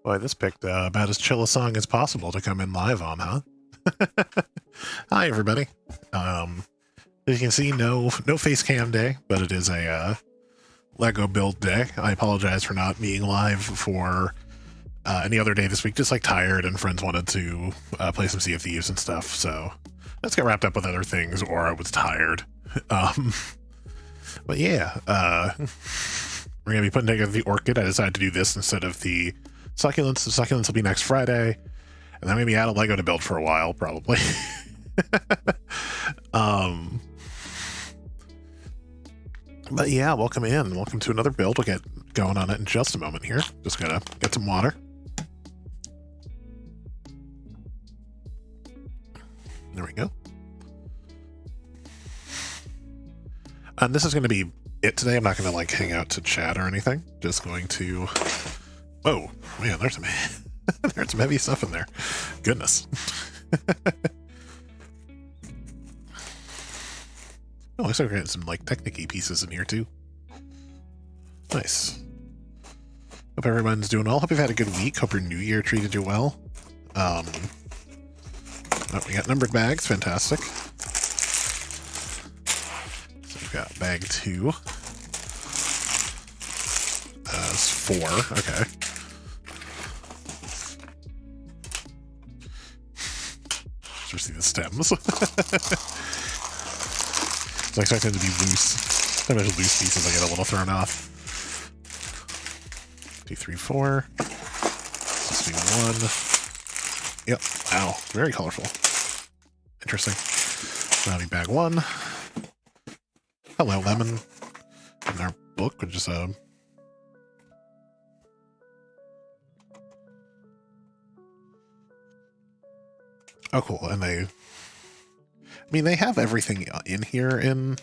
Boy, this picked about as chill a song as possible to come in live on, huh? Hi, everybody. As you can see, no face cam day, but it is a Lego build day. I apologize for not being live for any other day this week. Just like tired, and friends wanted to play some Sea of Thieves and stuff. So let's get wrapped up with other things, or I was tired. But yeah, we're gonna be putting together the Orchid. I decided to do this instead of the succulents. The succulents will be next Friday, and then maybe add a Lego to build for a while, probably. But yeah, welcome in. Welcome to another build. We'll get going on it in just a moment here. Just gotta get some water. There we go. And this is going to be it today. I'm not going to like hang out to chat or anything. Just going to... Whoa, man, there's some there's some heavy stuff in there. Goodness. Oh, looks like we're getting some like Technic-y pieces in here too. Nice. Hope everyone's doing well. Hope you've had a good week. Hope your new year treated you well. Oh, we got numbered bags. Fantastic. So we've got bag 2. That's 4. Okay. Just see the stems. So I expect them to be loose. Sometimes loose pieces I get a little thrown off. 2, 3, 4. This be 1. Yep. Ow. Very colorful. Interesting. That'll be bag 1. Hello, lemon. In our book, which is oh, cool. And they they have everything in here in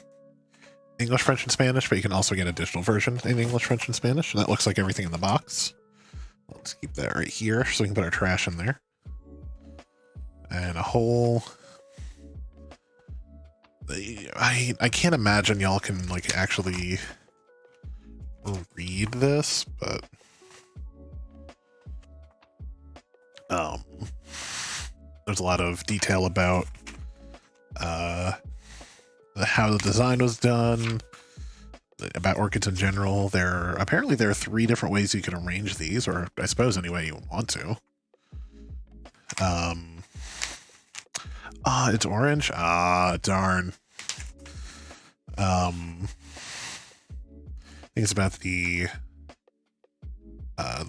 English, French, and Spanish, but you can also get a digital version in English, French, and Spanish. And that looks like everything in the box. Let's keep that right here so we can put our trash in there. And a whole... I can't imagine y'all can like actually read this, but there's a lot of detail about how the design was done, about orchids in general. Apparently there are 3 different ways you can arrange these, or I suppose any way you want to. It's orange. Darn. I think it's about the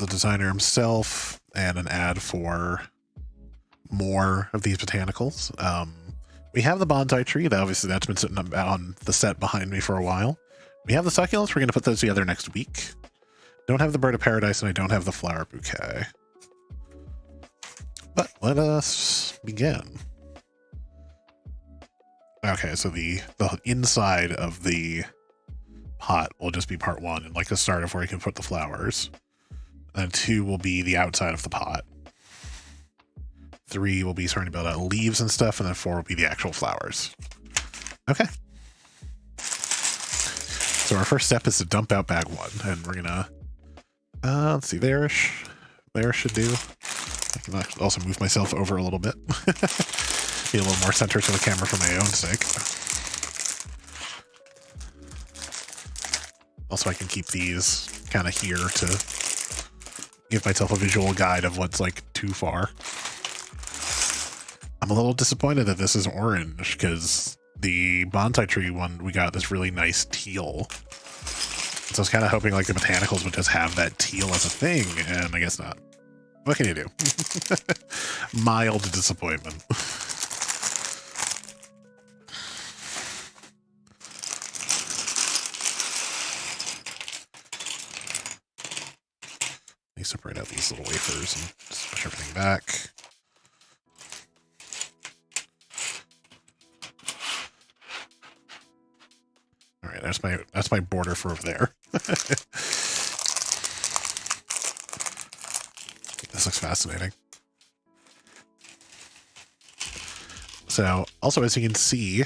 designer himself and an ad for more of these botanicals. We have the bonsai tree. Obviously, that's been sitting on the set behind me for a while. We have the succulents. We're going to put those together next week. Don't have the bird of paradise, and I don't have the flower bouquet. But let us begin. Okay, so the inside of the pot will just be part 1, and like the start of where you can put the flowers. And then 2 will be the outside of the pot. 3 will be starting to build out leaves and stuff, and then 4 will be the actual flowers. Okay. So our first step is to dump out bag 1, and we're gonna let's see, there should do. I can also move myself over a little bit. Be a little more centered to the camera for my own sake. Also, I can keep these kind of here to give myself a visual guide of what's like too far. I'm a little disappointed that this is orange, because the bonsai tree one we got this really nice teal. So I was kind of hoping like the botanicals would just have that teal as a thing, and I guess not. What can you do? Mild disappointment. Let me separate out these little wafers and just push everything back. All right, that's my border for over there. This looks fascinating. So, also as you can see,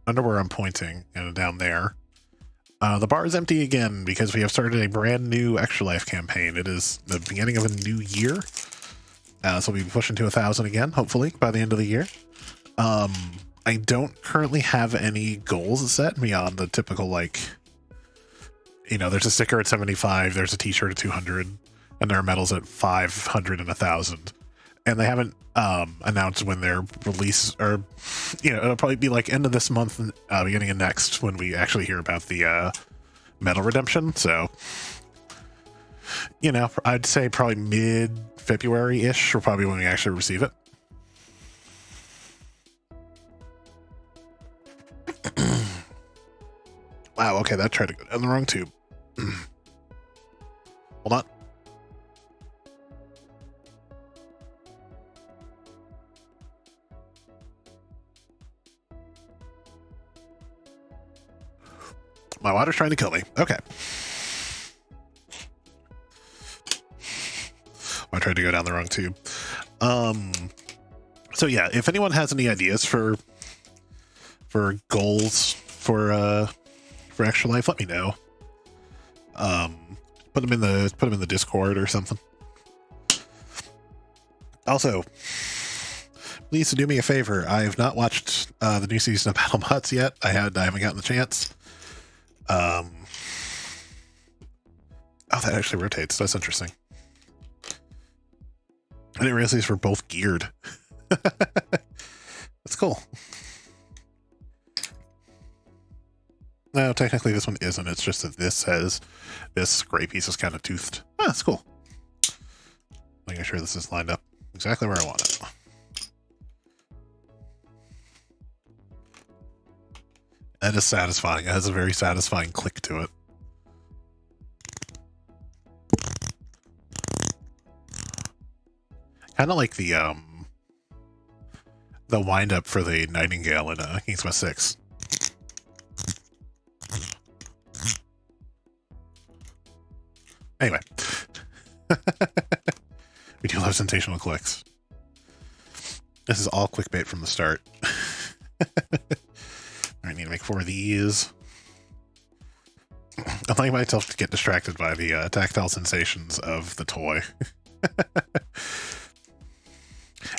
under where I'm pointing, down there. The bar is empty again because we have started a brand new Extra Life campaign. It is the beginning of a new year. So we'll be pushing to 1,000 again, hopefully, by the end of the year. I don't currently have any goals set beyond the typical, like, there's a sticker at 75, there's a t-shirt at 200, and there are medals at 500 and 1,000. And they haven't announced when their release, or, it'll probably be like end of this month, beginning of next, when we actually hear about the medal redemption. So, I'd say probably mid-February-ish, or probably when we actually receive it. Wow, okay, that tried to go down the wrong tube. Hold on. My water's trying to kill me. Okay. I tried to go down the wrong tube. So yeah, if anyone has any ideas for goals for Extra Life, let me know. Put them in the Discord or something. Also, please do me a favor. I have not watched the new season of BattleBots yet. I haven't gotten the chance. Oh, that actually rotates. That's interesting. I didn't realize these were both geared. That's cool. No, technically this one isn't. It's just that this says this gray piece is kind of toothed. Ah, that's cool. Making sure this is lined up exactly where I want it. That is satisfying. It has a very satisfying click to it. Kind of like the wind up for the Nightingale in King's Quest 6. Anyway. We do love sensational clicks. This is all clickbait from the start. I need to make 4 of these. I'm letting myself get distracted by the tactile sensations of the toy.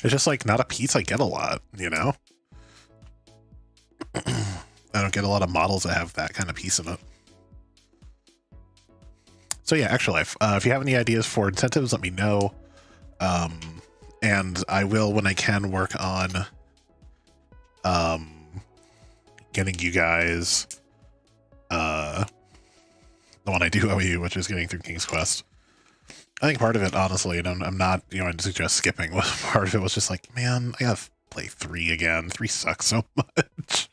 It's just like not a piece I get a lot, I don't get a lot of models that have that kind of piece in it. So yeah, Extra Life. If you have any ideas for incentives, let me know. And I will, when I can, work on getting you guys the one I do owe you, which is getting through King's Quest. I think part of it, honestly, and I'm not, I suggest skipping. Part of it was just like, man, I gotta play 3 again. 3 sucks so much.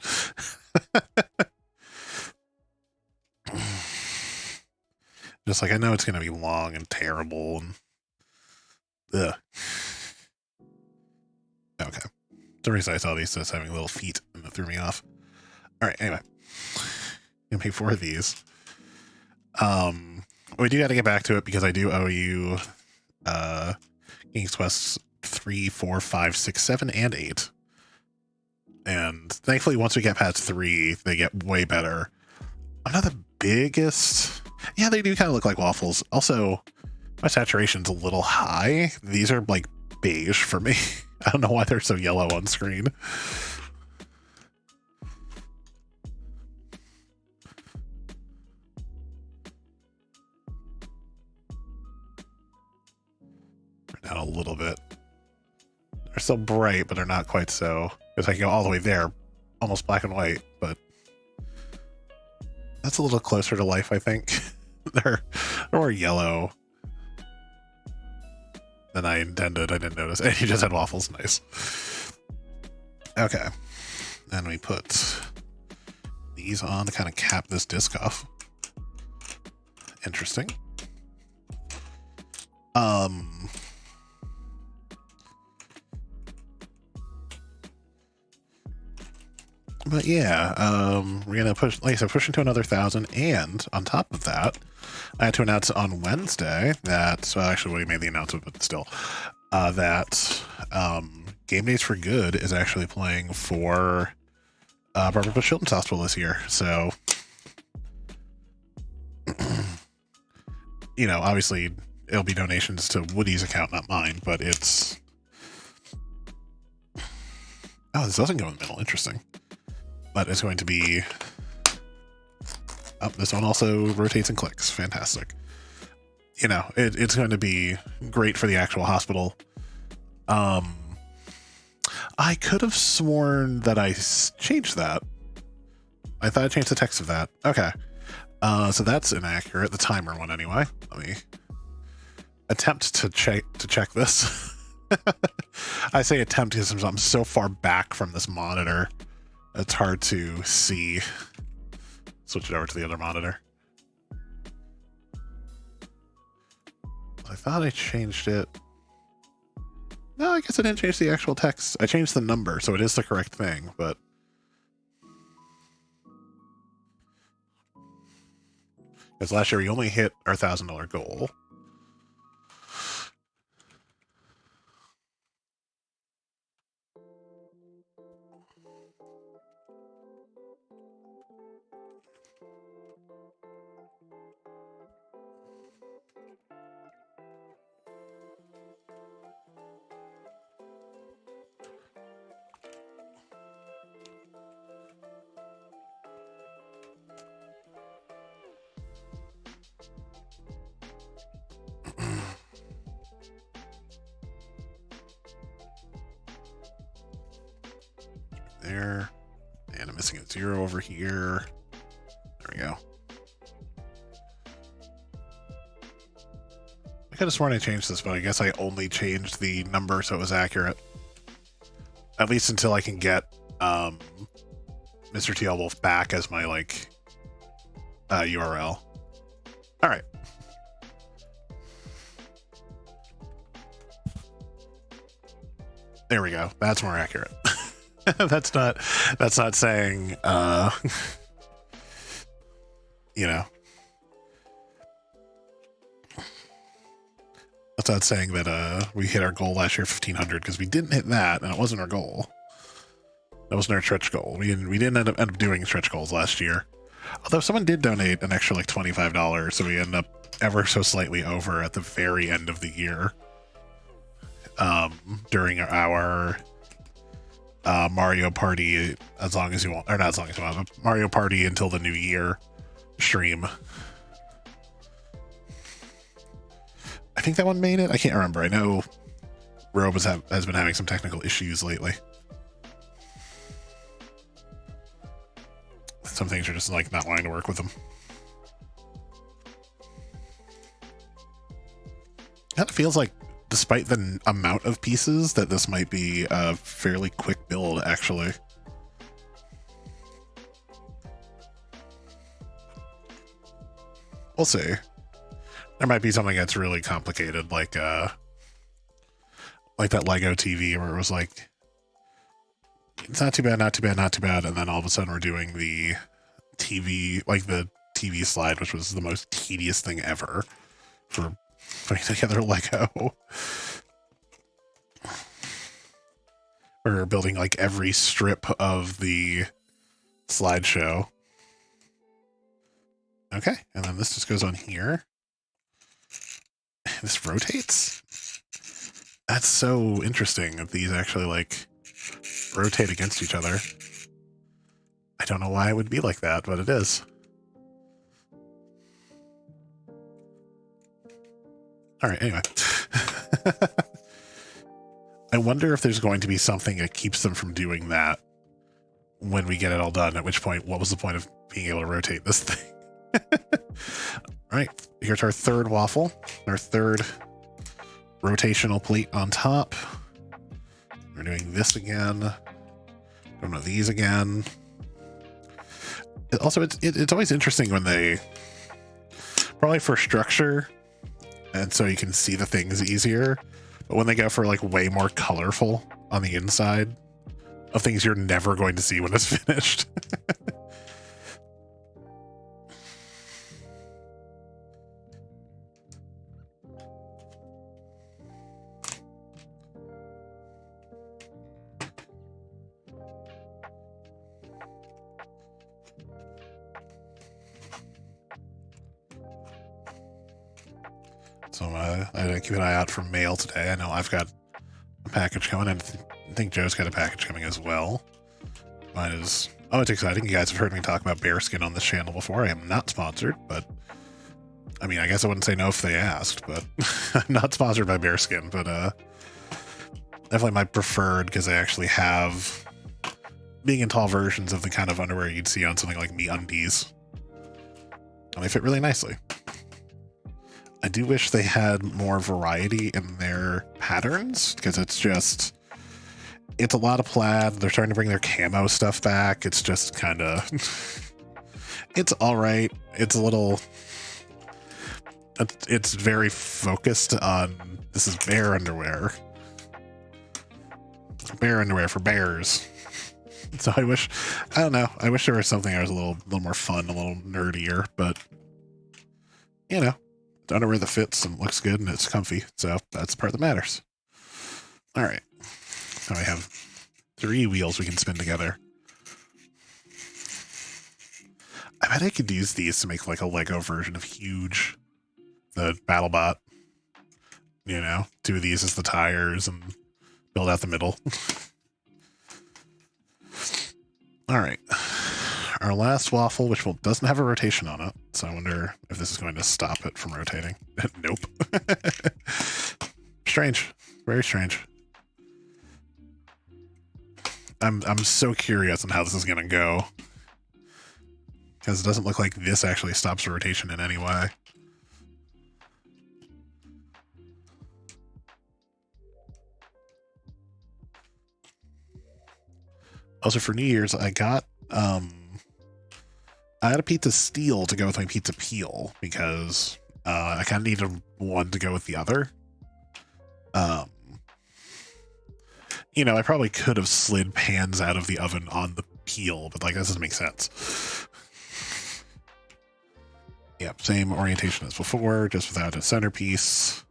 Just like, I know it's gonna be long and terrible and ugh. Okay. The reason I saw these as having little feet and it threw me off. Alright, anyway. I'm gonna make 4 of these. We do got to get back to it because I do owe you King's Quest 3, 4, 5, 6, 7, and 8. And thankfully, once we get past 3, they get way better. I'm not the biggest... Yeah, they do kind of look like waffles. Also, my saturation's a little high. These are like beige for me. I don't know why they're so yellow on screen. Down a little bit. They're still bright, but they're not quite so. Because I can go all the way there, almost black and white, but that's a little closer to life, I think. they're more yellow than I intended. I didn't notice. And you just had waffles. Nice. Okay. Then we put these on to kind of cap this disc off. Interesting. But yeah, we're gonna push, like I said, push into another 1,000, and on top of that, I had to announce on Wednesday that, so actually we made the announcement, but still, that Gamedays For Good is actually playing for Barbara Bush Children's Hospital this year. So, you know, obviously it'll be donations to Woody's account, not mine, but it's... Oh, this doesn't go in the middle. Interesting. But it's going to be... Oh, this one also rotates and clicks. Fantastic. You know, it's going to be great for the actual hospital. I could have sworn that I changed that. I thought I changed the text of that. Okay. So that's inaccurate. The timer one anyway. Let me attempt to check this. I say attempt because I'm so far back from this monitor. It's hard to see. Switch it over to the other monitor. I thought I changed it. No, I guess I didn't change the actual text. I changed the number, so it is the correct thing, but... Because last year we only hit our $1,000 goal. There. And I'm missing a 0 over here. There we go. I could have sworn I changed this, but I guess I only changed the number so it was accurate. At least until I can get Mr. TL Wolf back as my, like, URL. Alright. There we go. That's more accurate. that's not saying you know, that's not saying that we hit our goal last year 1,500, because we didn't hit that and it wasn't our goal. That wasn't our stretch goal. We didn't end up doing stretch goals last year, although someone did donate an extra like $25, so we end up ever so slightly over at the very end of the year during our Mario Party as long as you want, or not as long as you want, but Mario Party until the new year stream. I think that one made it. I can't remember. I know Robe has been having some technical issues lately. Some things are just like not wanting to work with them. It kind of feels like, despite the amount of pieces, that this might be a fairly quick build, actually. We'll see. There might be something that's really complicated, like that Lego TV, where it was like, it's not too bad, not too bad, not too bad, and then all of a sudden we're doing the TV, like the TV slide, which was the most tedious thing ever for putting together Lego. We're building like every strip of the slideshow. Okay, and then this just goes on here. This rotates? That's so interesting that these actually like rotate against each other. I don't know why it would be like that, but it is. All right, anyway. I wonder if there's going to be something that keeps them from doing that when we get it all done, at which point, what was the point of being able to rotate this thing? All right, here's our third waffle, our third rotational plate on top. We're doing this again. Don't know, these again. Also, it's always interesting when they, probably for structure, and so you can see the things easier, but when they go for like way more colorful on the inside of things you're never going to see when it's finished. So I keep an eye out for mail today. I know I've got a package coming, and I think Joe's got a package coming as well. Mine is... Oh, it's exciting. You guys have heard me talk about bearskin on this channel before. I am not sponsored, but... I mean, I guess I wouldn't say no if they asked, but... I'm not sponsored by bearskin, but definitely my preferred, because I actually have... being in tall versions of the kind of underwear you'd see on something like MeUndies. And they fit really nicely. I do wish they had more variety in their patterns, because it's just... It's a lot of plaid. They're starting to bring their camo stuff back. It's just kind of... It's alright. It's a little... It's very focused on... This is bear underwear. Bear underwear for bears. So I wish... I don't know. I wish there was something that was a little more fun, a little nerdier, but... You know. It's underwear that fits and looks good and it's comfy. So that's the part that matters. Alright. Now we have 3 wheels we can spin together. I bet I could use these to make like a Lego version of Huge. The BattleBot. You know, 2 of these as the tires and build out the middle. Alright. Our last waffle, which doesn't have a rotation on it, so I wonder if this is going to stop it from rotating. Nope. Strange. Very strange. I'm so curious on how this is going to go. Because it doesn't look like this actually stops rotation in any way. Also, for New Year's, I got... I had a pizza steel to go with my pizza peel because I kind of needed one to go with the other. You know, I probably could have slid pans out of the oven on the peel, but like that doesn't make sense. Yep, same orientation as before, just without a centerpiece.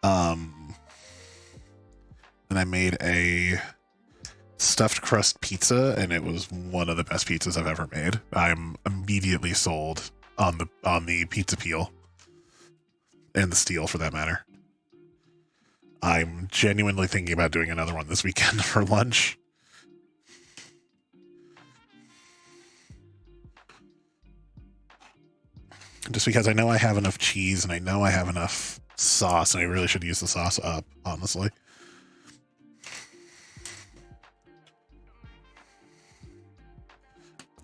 And I made a stuffed crust pizza, and it was one of the best pizzas I've ever made. I'm immediately sold on the pizza peel and the steel, for that matter. I'm genuinely thinking about doing another one this weekend for lunch. Just because I know I have enough cheese and I know I have enough sauce, and I really should use the sauce up, honestly.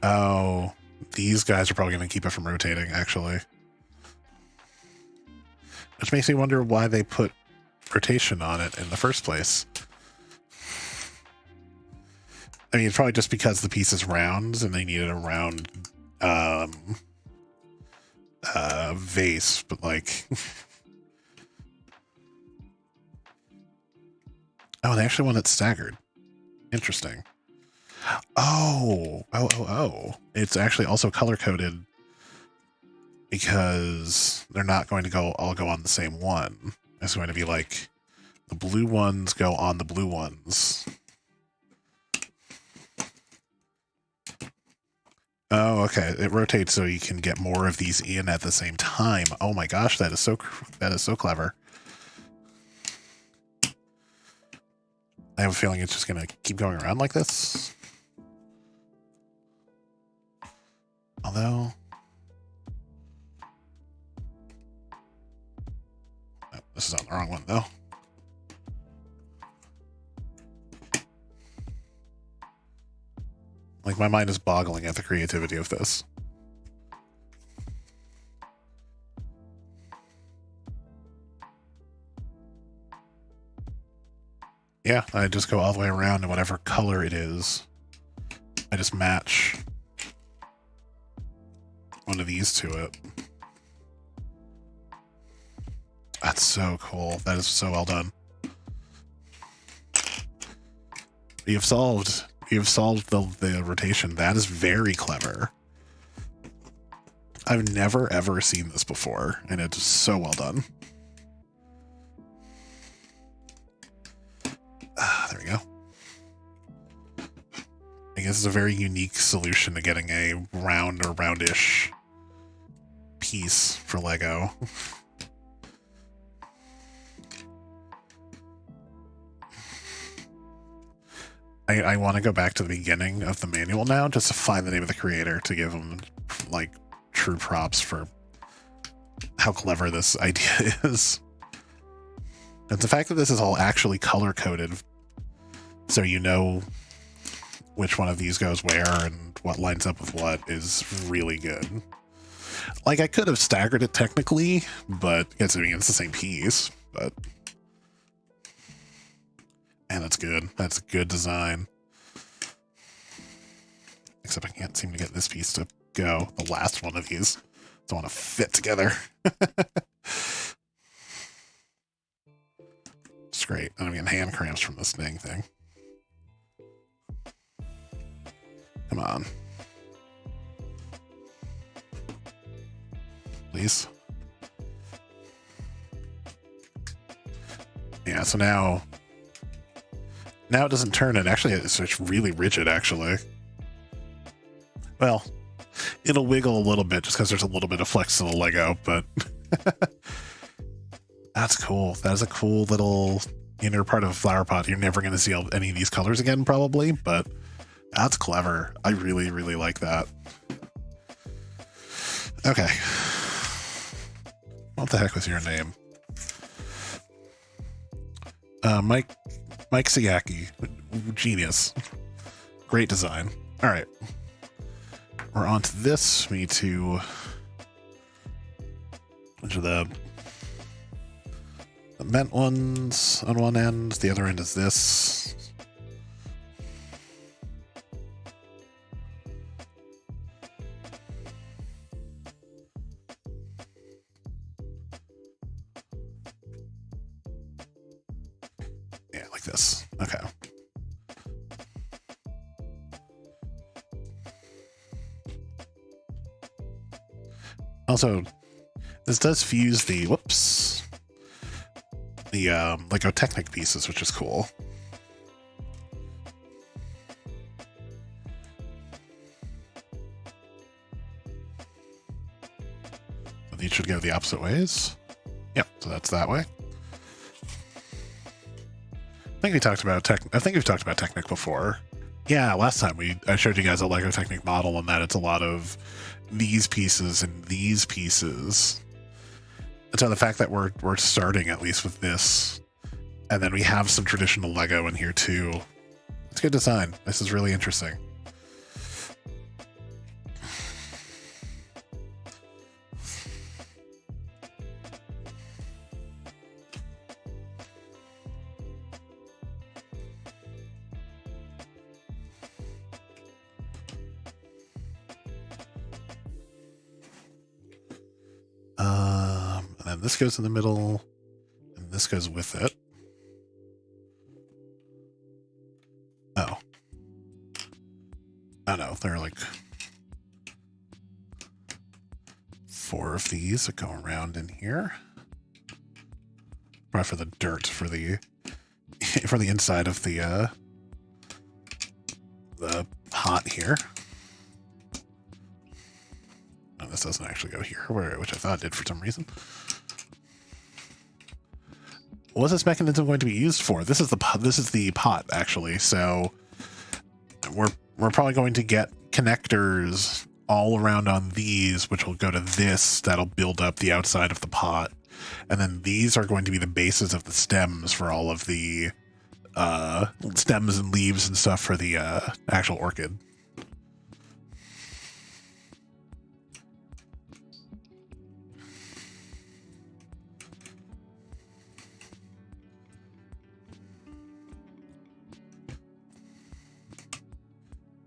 Oh, these guys are probably going to keep it from rotating, actually. Which makes me wonder why they put rotation on it in the first place. I mean, it's probably just because the piece is round and they needed a round vase, but like... Oh, they actually want it staggered. Interesting. Oh. It's actually also color-coded because they're not going to all go on the same one. It's going to be like the blue ones go on the blue ones. Oh, okay. It rotates so you can get more of these in at the same time. Oh my gosh, that is so clever. I have a feeling it's just going to keep going around like this. Although... Oh, this is on the wrong one, though. Like, my mind is boggling at the creativity of this. Yeah, I just go all the way around in whatever color it is. I just match one of these to it. That's so cool. That is so well done. You've solved the rotation. That is very clever. I've never ever seen this before, and it's so well done. There we go. I guess it's a very unique solution to getting a round or roundish piece for Lego. I want to go back to the beginning of the manual now just to find the name of the creator to give them like true props for how clever this idea is. And the fact that this is all actually color coded, so you know which one of these goes where and what lines up with what, is really good. Like, I could have staggered it technically, but it's the same piece, but... And that's good. That's a good design. Except I can't seem to get this piece to go. The last one of these don't want to fit together. It's great. I'm getting hand cramps from this dang thing. Come on. Please. Yeah, so now it doesn't turn it. Actually, it's really rigid, actually. Well, it'll wiggle a little bit just because there's a little bit of flex to the Lego, but that's cool. That is a cool little inner part of a flower pot. You're never going to see any of these colors again, probably, but that's clever. I really, really like that. Okay. What the heck was your name? Mike Siaki. Genius. Great design. All right. We're on to this. We need to... Which are the bent ones on one end. The other end is this. Yeah, like this. Okay. Also, this does fuse the Lego Technic pieces, which is cool. These should go the opposite ways. Yep, so that's that way. I think we've talked about Technic before. Yeah, last time I showed you guys a Lego Technic model, and that it's a lot of these pieces and these pieces. And so the fact that we're starting at least with this, and then we have some traditional Lego in here too. It's good design. This is really interesting. And then this goes in the middle, and this goes with it. Oh. Oh no, there are like 4 of these that go around in here. Probably for the dirt, for the inside of the pot here. No, this doesn't actually go here, which I thought it did for some reason. What's this mechanism going to be used for? This is the pot, actually. So we're probably going to get connectors all around on these, which will go to this. That'll build up the outside of the pot, and then these are going to be the bases of the stems for all of the stems and leaves and stuff for the actual orchid.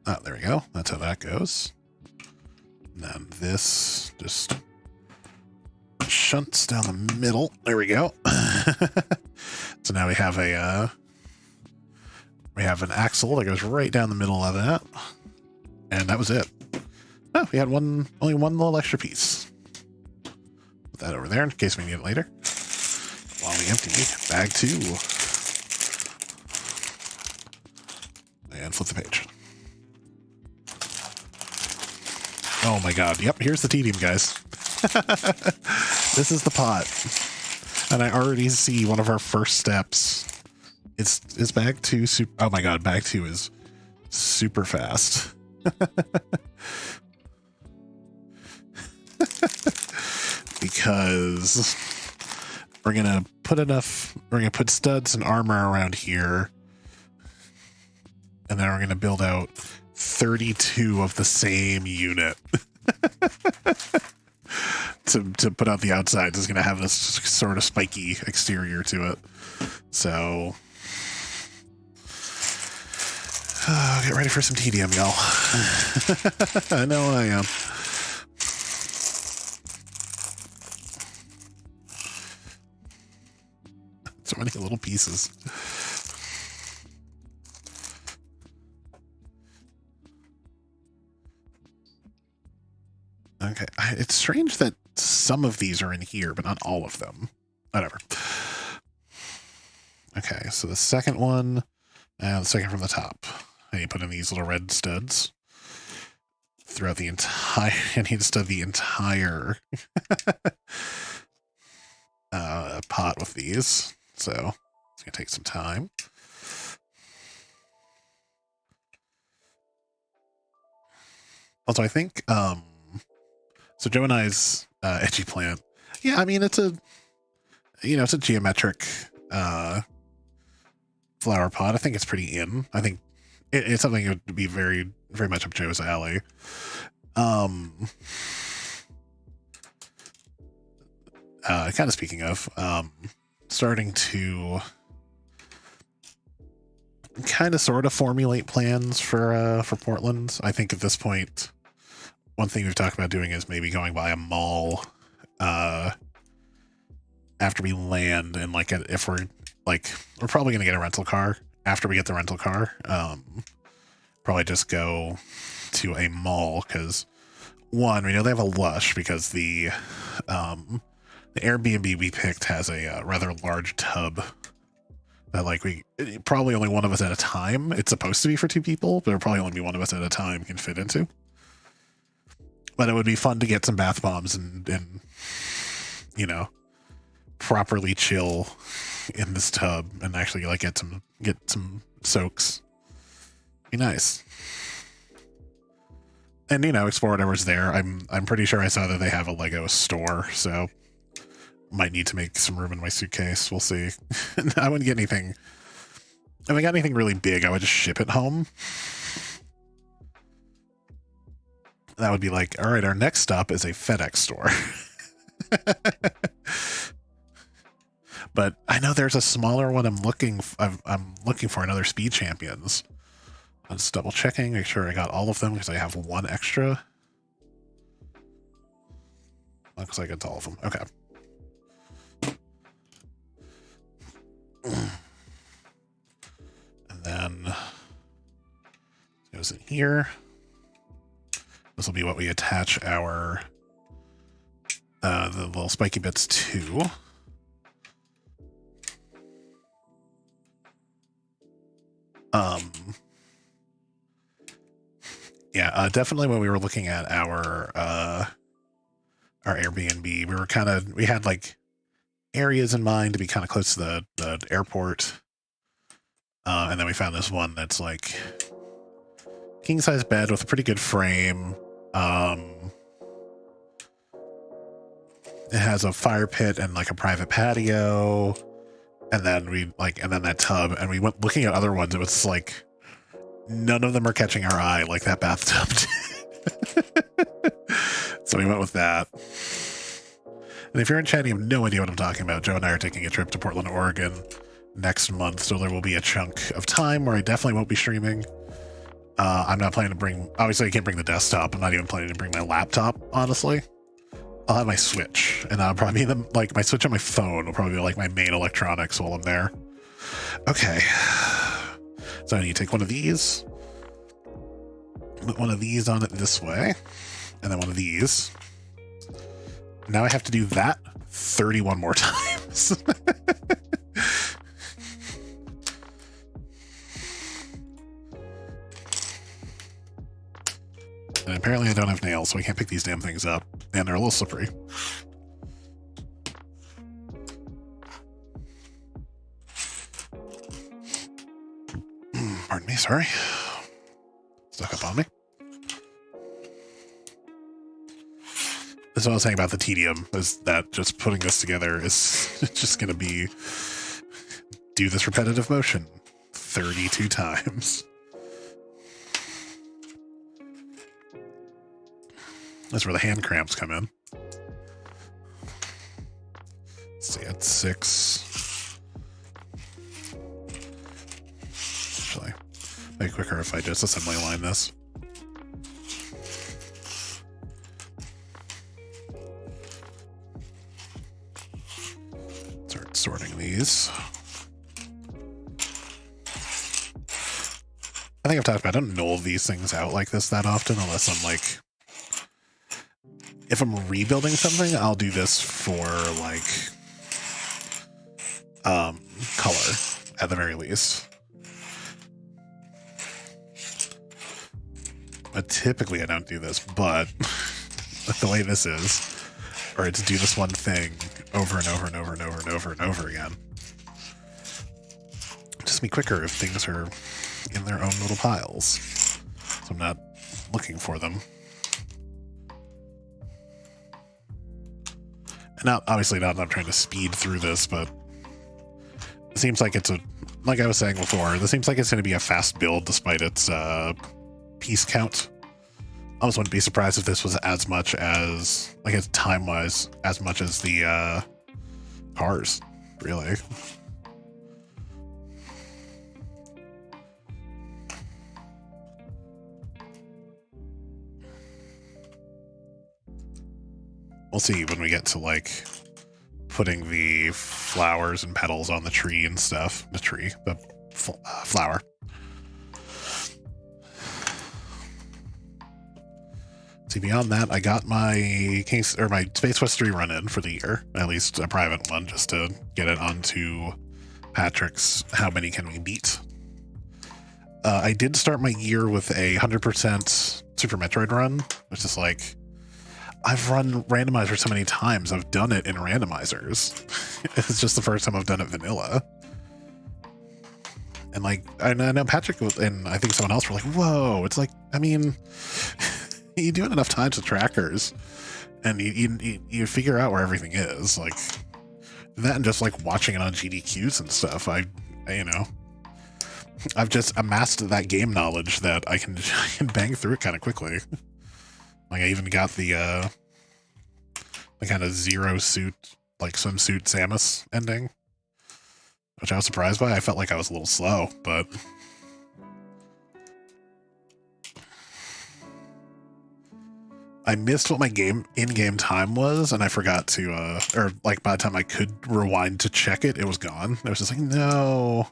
Oh, there we go. That's how that goes. And then this just shunts down the middle. There we go. So now we have an axle that goes right down the middle of that. And that was it. Oh, we had only one little extra piece. Put that over there in case we need it later. While we empty bag 2. And flip the page. Oh my god. Yep, here's the tedium, guys. This is the pot. And I already see one of our first steps. Is bag 2 super... Oh my god, bag 2 is super fast. Because we're gonna put studs and armor around here, and then we're gonna build out 32 of the same unit. to put out the outsides is gonna have this sort of spiky exterior to it. So get ready for some tedium, y'all. I know I am. So many little pieces. Okay, it's strange that some of these are in here, but not all of them. Whatever. Okay, so the second one, and the second from the top. And you put in these little red studs throughout the entire. I need to stud the entire pot with these. So it's gonna take some time. Also, I think so Joe and I's edgy plant. Yeah, I mean it's a geometric flower pot. I think it's pretty in. I think it's something that would be very, very much up Joe's alley. Kind of speaking of, starting to kind of sort of formulate plans for Portland. I think at this point, one thing we've talked about doing is maybe going by a mall after we land, and if we're probably gonna get a rental car. After we get the rental car, probably just go to a mall, because one, we know they have a Lush, because the Airbnb we picked has a rather large tub that probably only one of us at a time. It's supposed to be for two people, but it'll probably only be one of us at a time can fit into. But it would be fun to get some bath bombs and properly chill in this tub and actually get some soaks. Be nice. And explore whatever's there. I'm pretty sure I saw that they have a Lego store, so might need to make some room in my suitcase. We'll see. I wouldn't get anything. If I got anything really big, I would just ship it home. That would be all right, our next stop is a FedEx store. But I know there's a smaller one I'm looking for, another Speed Champions. I'm just double checking, make sure I got all of them, because I have one extra. Looks like it's all of them. Okay. And then it goes in here. This will be what we attach our the little spiky bits to. Yeah, definitely when we were looking at our Airbnb, we had areas in mind to be kind of close to the airport. And then we found this one that's king size bed with a pretty good frame. It has a fire pit and a private patio. And then and then that tub, and we went looking at other ones. It was none of them are catching our eye like that bathtub did. So we went with that. And if you're in chat, you have no idea what I'm talking about. Joe and I are taking a trip to Portland, Oregon next month, so there will be a chunk of time where I definitely won't be streaming. I'm not planning to bring, obviously I can't bring the desktop. I'm not even planning to bring my laptop, honestly. I'll have my Switch, and I'll probably be my Switch on my phone will probably be my main electronics while I'm there. Okay. So I need to take one of these, put one of these on it this way, and then one of these. Now I have to do that 31 more times. And apparently I don't have nails, so I can't pick these damn things up. And they're a little slippery. Pardon me, sorry. snuck up on me. That's what I was saying about the tedium, is that just putting this together is just going to be do this repetitive motion 32 times. That's where the hand cramps come in. Let's see, at 6. Actually, make it quicker if I just assembly line this. Start sorting these. I think I've talked about, I don't null these things out like this that often unless I'm like, if I'm rebuilding something, I'll do this for like color at the very least. But typically I don't do this, but the way this is, or to do this one thing over and over and over and over and over and over again. Just be quicker if things are in their own little piles. So I'm not looking for them. And not, obviously not that I'm trying to speed through this, but it seems like it's a, like I was saying before, this seems like it's going to be a fast build despite its piece count. I almost wouldn't be surprised if this was as much as, like it's time-wise, as much as the cars, really. We'll see when we get to, like, putting the flowers and petals on the tree and stuff. The tree, the flower. See, beyond that, I got my case, or my Space Quest 3 run in for the year. At least a private one, just to get it onto Patrick's How Many Can We Beat? I did start my year with a 100% Super Metroid run, which is like, I've run randomizer so many times. I've done it in randomizers. It's just the first time I've done it vanilla. And like, I know Patrick and I think someone else were like, whoa, it's like, I mean, you do it enough times with trackers and you figure out where everything is. Like that and just like watching it on GDQs and stuff. You know, I've just amassed that game knowledge that I can bang through it kind of quickly. Like I even got the kind of zero suit, like swimsuit Samus ending, which I was surprised by. I felt like I was a little slow, but I missed what my in-game time was, and I forgot to, or like by the time I could rewind to check it, it was gone. I was just like, no.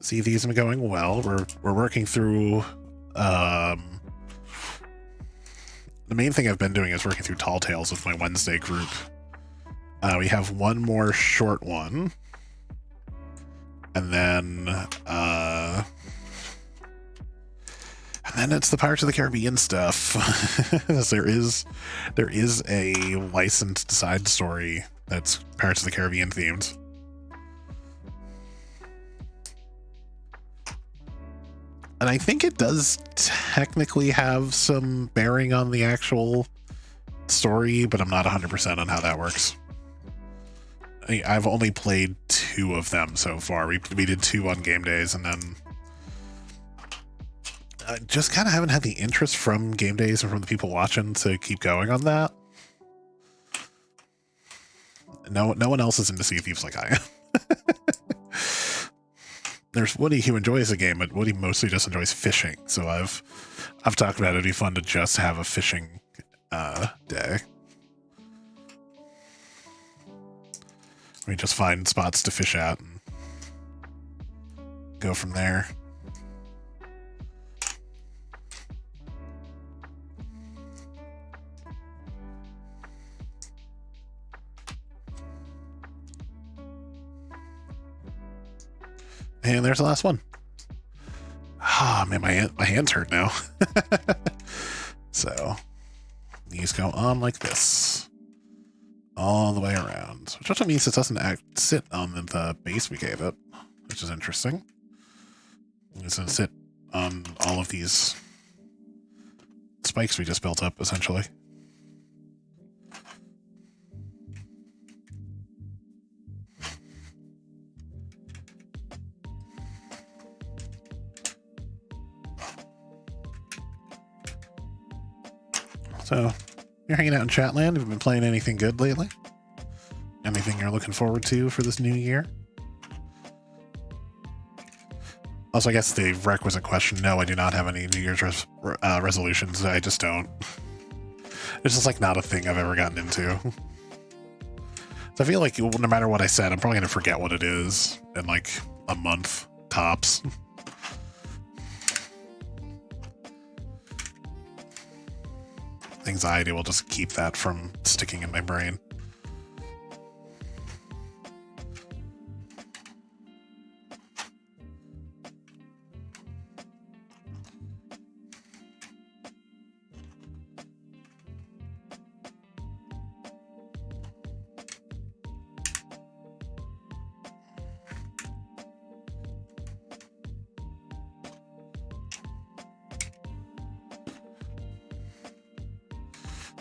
See, these have been going well. We're working through. The main thing I've been doing is working through Tall Tales with my Wednesday group. We have one more short one, and then it's the Pirates of the Caribbean stuff. there is a licensed side story that's Pirates of the Caribbean themed. And I think it does technically have some bearing on the actual story, but I'm not 100% on how that works. I've only played 2 of them so far. We did 2 on game days, and then I just kind of haven't had the interest from game days and from the people watching to keep going on that. No one else is into Sea of Thieves like I am. There's Woody who enjoys the game, but Woody mostly just enjoys fishing. So I've talked about it'd be fun to just have a fishing day. We just find spots to fish at and go from there. And there's the last one. Ah, man, my hands hurt now. So these go on like this. all the way around, which also means it doesn't sit on the base we gave it, which is interesting. It's going to sit on all of these spikes we just built up, essentially. So, you're hanging out in Chatland. Have you been playing anything good lately? Anything you're looking forward to for this new year? Also, I guess the requisite question, no, I do not have any New Year's resolutions. I just don't. It's just like not a thing I've ever gotten into. So I feel like no matter what I said, I'm probably going to forget what it is in like a month, tops. Anxiety will just keep that from sticking in my brain.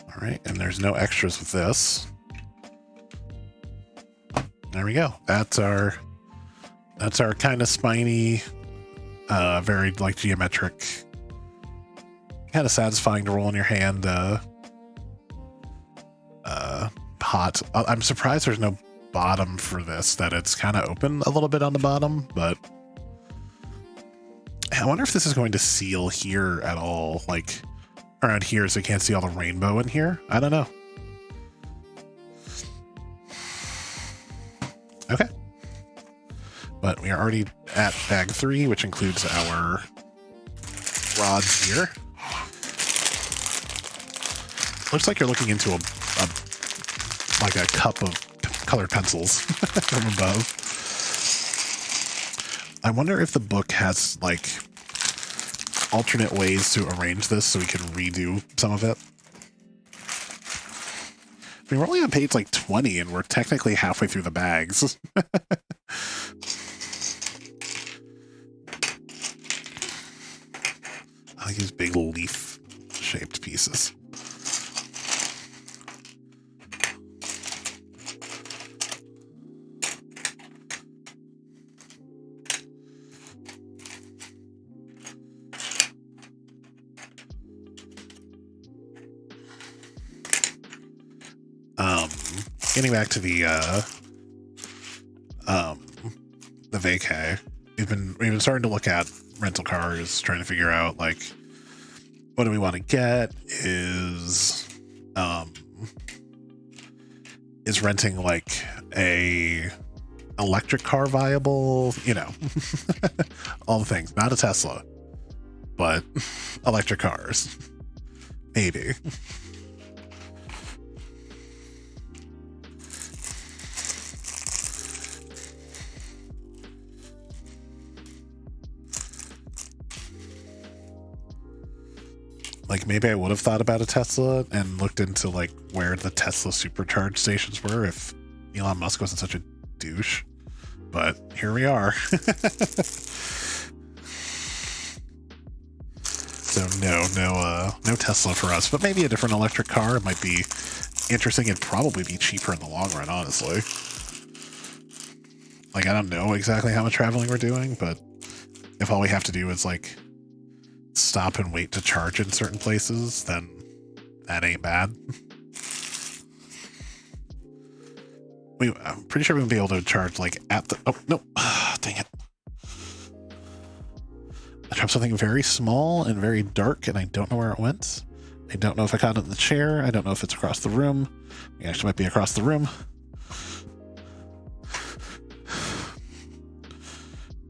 All right, and there's no extras with this. There we go. That's our kind of spiny, very like geometric, kind of satisfying to roll in your hand. Pot. I'm surprised there's no bottom for this. That it's kind of open a little bit on the bottom, but I wonder if this is going to seal here at all, like around here, so you can't see all the rainbow in here. I don't know. Okay. But we are already at bag 3, which includes our rods here. Looks like you're looking into a cup of colored pencils from above. I wonder if the book has like alternate ways to arrange this so we can redo some of it. I mean, we're only on page like 20 and we're technically halfway through the bags. I like these big leaf-shaped pieces. Getting back to the vacay, we've been starting to look at rental cars, trying to figure out like what do we want to get. Is renting like a electric car viable? You know, all the things. Not a Tesla, but electric cars, maybe. Like, maybe I would have thought about a Tesla and looked into, like, where the Tesla supercharge stations were if Elon Musk wasn't such a douche. But here we are. So no Tesla for us, but maybe a different electric car. It might be interesting and probably be cheaper in the long run, honestly. Like, I don't know exactly how much traveling we're doing, but if all we have to do is, like, stop and wait to charge in certain places, then that ain't bad. I'm pretty sure we'll be able to charge like at the... Oh, no. Dang it. I dropped something very small and very dark, and I don't know where it went. I don't know if I caught it in the chair. I don't know if it's across the room. It actually might be across the room.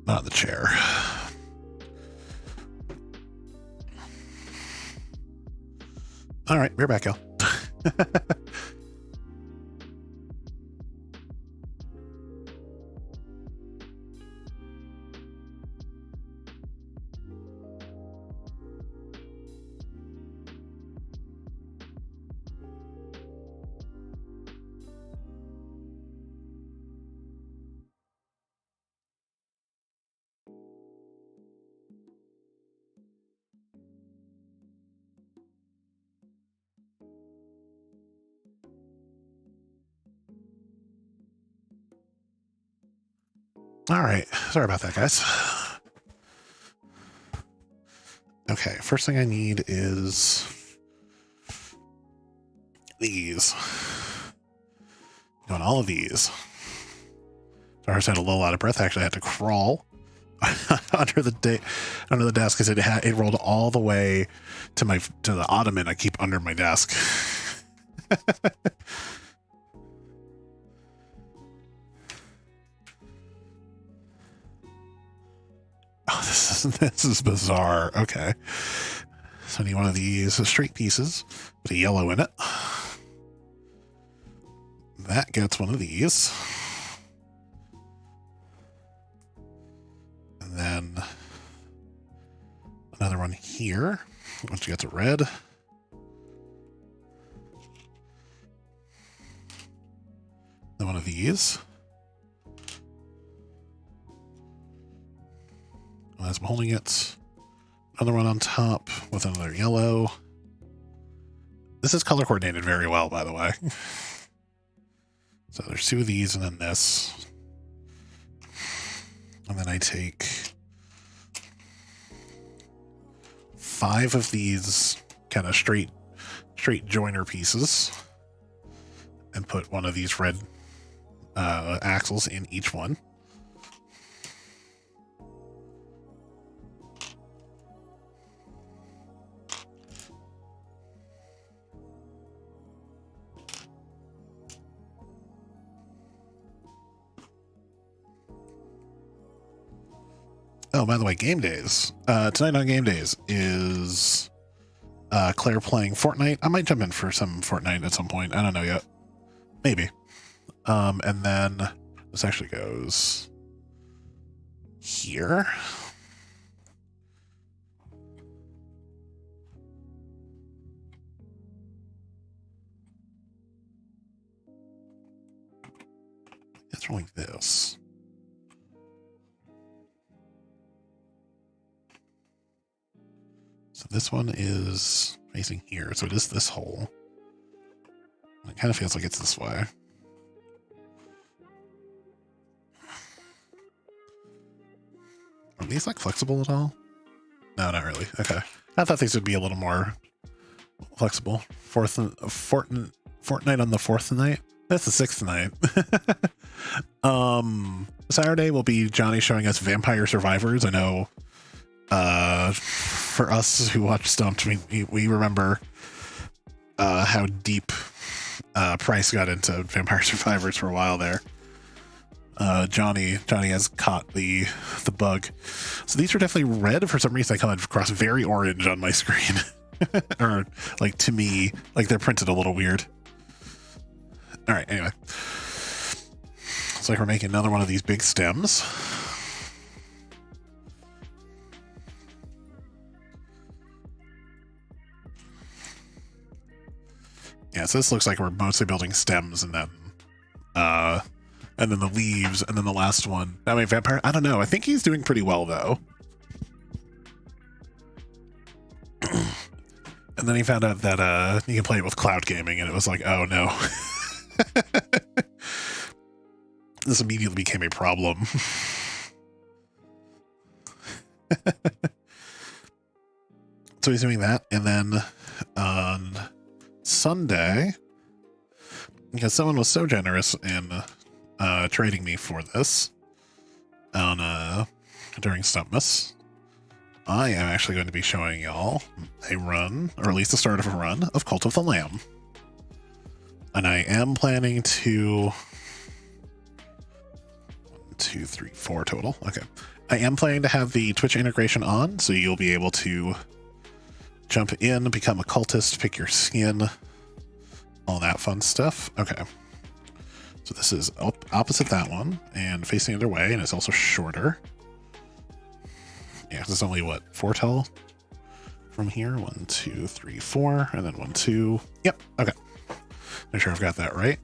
Not the chair. All right, we're back, y'all. All right. Sorry about that, guys. Okay, first thing I need is these. Doing all of these. So I first had a little out of breath. I actually had to crawl under the desk because it rolled all the way to the ottoman I keep under my desk. Oh, this is bizarre. Okay. So I need one of these straight pieces with a yellow in it. That gets one of these. And then another one here, which gets a red. Then one of these. As I'm holding it, another one on top with another yellow. This is color coordinated very well, by the way. So there's two of these and then this. And then I take 5 of these kind of straight joiner pieces and put one of these red axles in each one. Oh, by the way, Game Days. Tonight on Game Days is Claire playing Fortnite. I might jump in for some Fortnite at some point. I don't know yet. Maybe. And then this actually goes here. It's rolling this. So this one is facing here, so it is this hole. It kind of feels like it's this way. Are these like flexible at all? No, not really. Okay. I thought these would be a little more flexible. Fortnite on the 4th night? That's the 6th night. Saturday will be Johnny showing us Vampire Survivors. I know for us who watch Stumped, we remember how deep Price got into Vampire Survivors for a while there. Johnny has caught the bug. So these are definitely red. For some reason, I come across very orange on my screen. Or, like, to me, like they're printed a little weird. All right, anyway. It's like we're making another one of these big stems. Yeah, so this looks like we're mostly building stems and then the leaves, and then the last one. I mean, Vampire, I don't know. I think he's doing pretty well, though. And then he found out that you can play it with cloud gaming, and it was like, oh, no. This immediately became a problem. So he's doing that, and then on Sunday, because someone was so generous in trading me for this on during Stumpmas, I am actually going to be showing y'all a run, or at least the start of a run, of Cult of the Lamb. And I am planning to 1, 2, 3, 4 total. Okay. I am planning to have the Twitch integration on, so you'll be able to jump in, become a cultist, pick your skin, all that fun stuff. Okay. So this is opposite that one and facing the other way, and it's also shorter. Yeah, it's only, what, 4 tall from here? 1, 2, 3, 4, and then 1, 2. Yep, okay. Make sure I've got that right.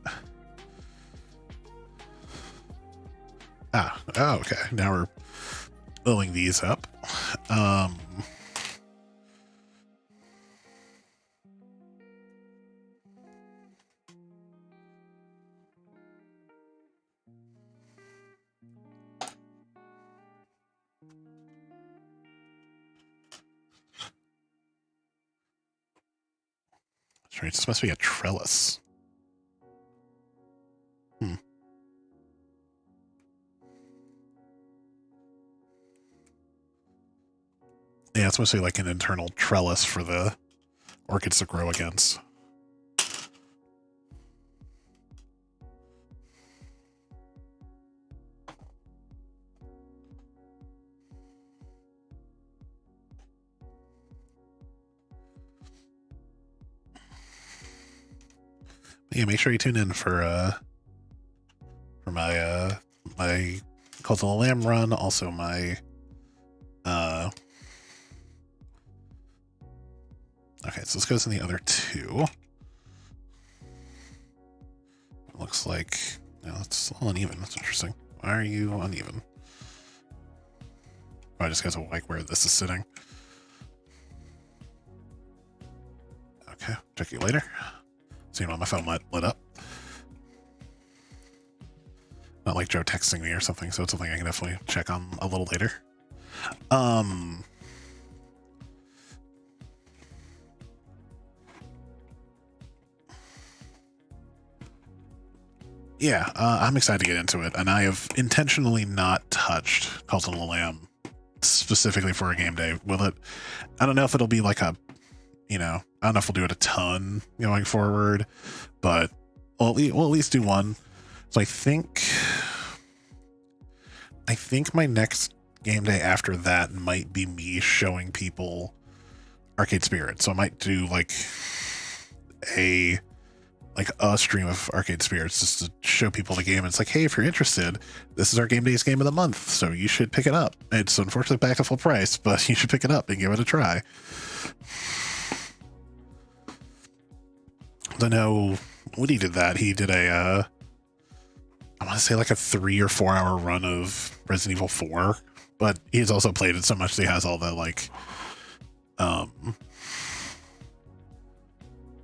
Oh, okay. Now we're filling these up. Strange. This must be a trellis. Hmm. Yeah, it's mostly like an internal trellis for the orchids to grow against. Yeah, make sure you tune in for my my Cult of the Lamb run, also my okay, so this goes in the other two. It looks like no, it's a little uneven. That's interesting. Why are you uneven? Oh, I just guess I like where this is sitting. Okay, check you later. See when my phone lit up. Not like Joe texting me or something, so it's something I can definitely check on a little later. Yeah, I'm excited to get into it, and I have intentionally not touched Cult of the Lamb specifically for a game day. Will it? I don't know if it'll be like a, I don't know if we'll do it a ton going forward, but we'll at least do one. So I think my next game day after that might be me showing people Arcade Spirit. So I might do like a stream of Arcade Spirits just to show people the game. It's like, hey, if you're interested, this is our Game Days game of the month, so you should pick it up. It's unfortunately back to full price, but you should pick it up and give it a try. I know Woody did that. He did a I want to say like a 3 or 4 hour run of Resident Evil 4, but he's also played it so much that he has all the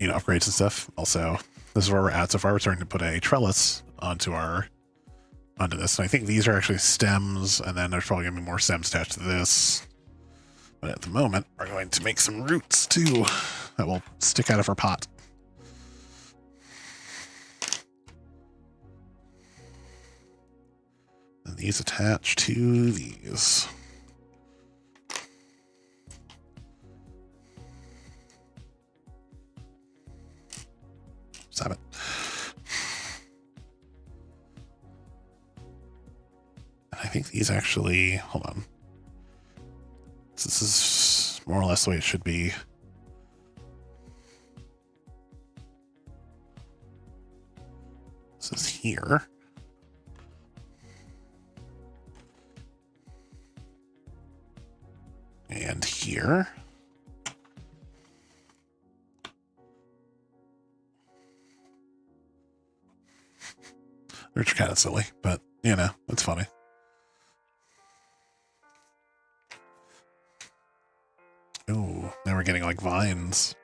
upgrades and stuff. Also, this is where we're at so far. We're starting to put a trellis onto this, and I think these are actually stems, and then there's probably gonna be more stems attached to this. But at the moment, we're going to make some roots too that will stick out of our pot. And these attach to these. Stop it. And I think these actually, hold on. This is more or less the way it should be. This is here. And here. Which are kind of silly, but it's funny. Oh, now we're getting like vines.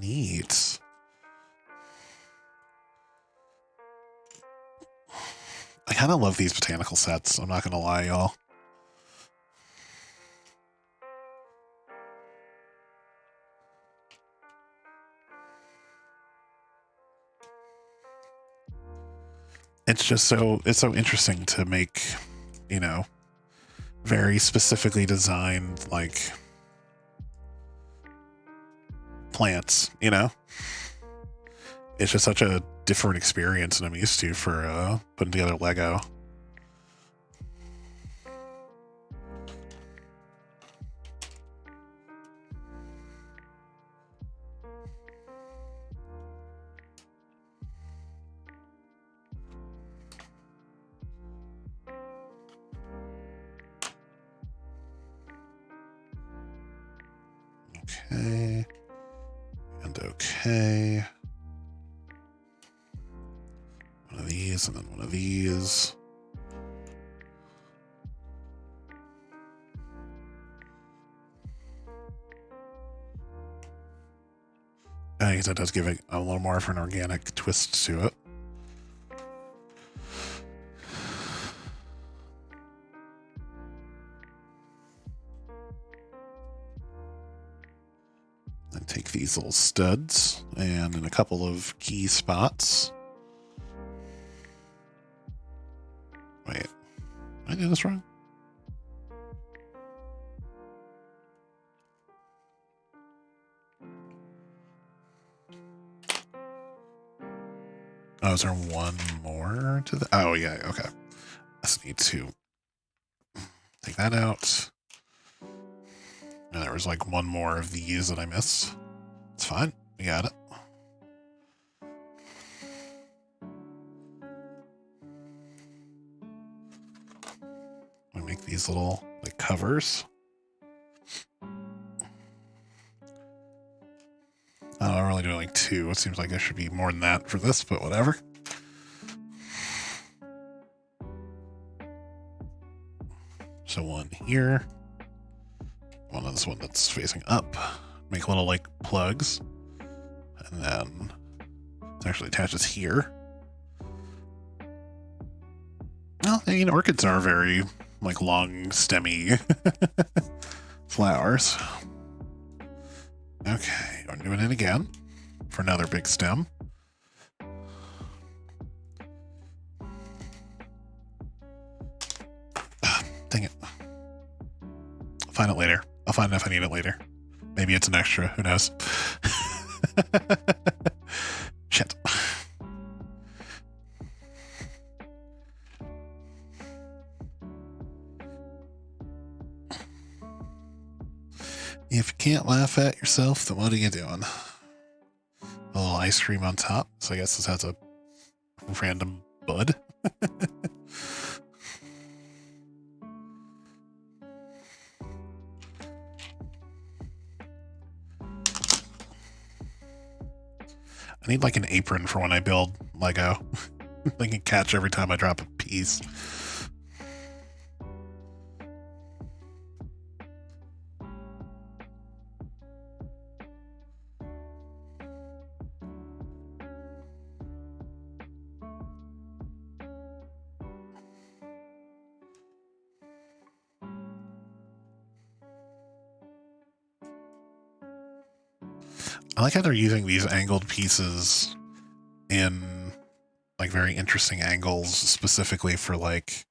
Neat. I kind of love these botanical sets. I'm not going to lie, y'all. It's so interesting to make, very specifically designed like plants, It's just such a different experience than I'm used to for putting together Lego. Okay. And okay. One of these and then one of these. I guess that does give it a little more of an organic twist to it. And take these little studs and in a couple of key spots. Wait, did I do this wrong? Oh, is there one more to the... Oh, yeah, okay. I just need to take that out. And there was like one more of these that I missed. It's fine. We got it. We make these little like covers. I'm only doing like 2. It seems like there should be more than that for this, but whatever. So one here. One on this one that's facing up. Make little like plugs. And then it actually attaches here. Well, I mean, orchids are very like long stemmy flowers. Okay, I'm doing it again for another big stem. Dang it. I'll find it later. I'll find it if I need it later. Maybe it's an extra, who knows? Shit. If you can't laugh at yourself, then what are you doing? A little ice cream on top. So I guess this has a random bud. I need like an apron for when I build Lego. I can catch every time I drop a piece. I like how they're using these angled pieces in like very interesting angles specifically for like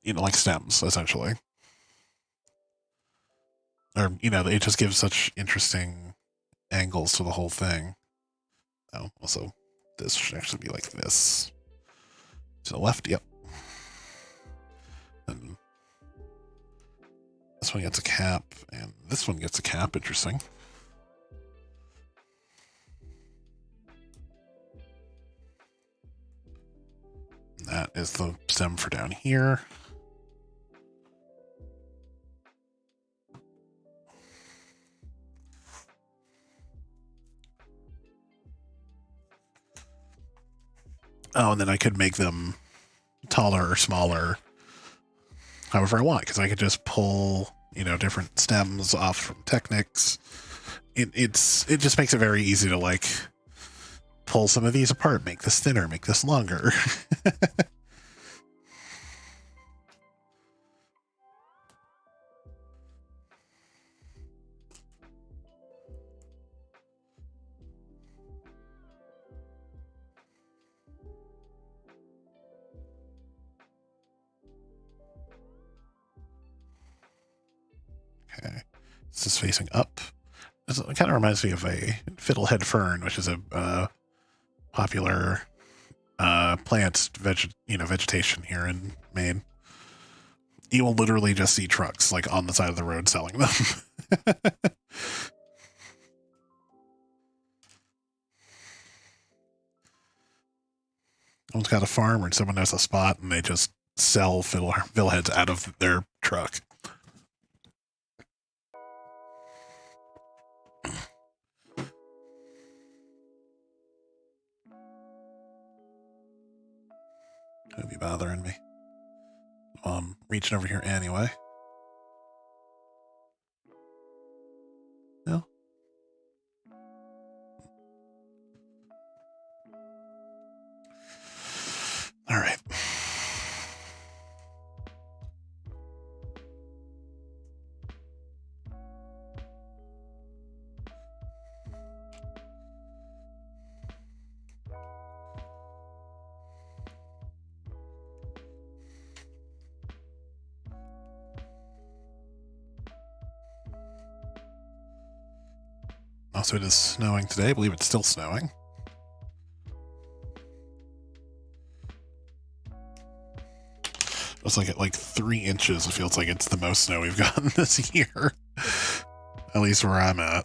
you know, like stems essentially. Or, you know, it just gives such interesting angles to the whole thing. Oh, also this should actually be like this. To the left, yep. And this one gets a cap, and this one gets a cap. Interesting. And that is the stem for down here. Oh, and then I could make them taller or smaller however I want, because I could just pull, you know, different stems off from Technics. It just makes it very easy to like pull some of these apart, make this thinner, make this longer. Okay, this is facing up. It kind of reminds me of a fiddlehead fern, which is a popular plant vegetation here in Maine. You will literally just see trucks like on the side of the road selling them. Someone's got a farm or someone has a spot and they just sell fiddleheads out of their truck. It'll be bothering me. I'm reaching over here anyway. No. All right. So it is snowing today. I believe it's still snowing. It's like at like 3 inches. It feels like it's the most snow we've gotten this year. At least where I'm at.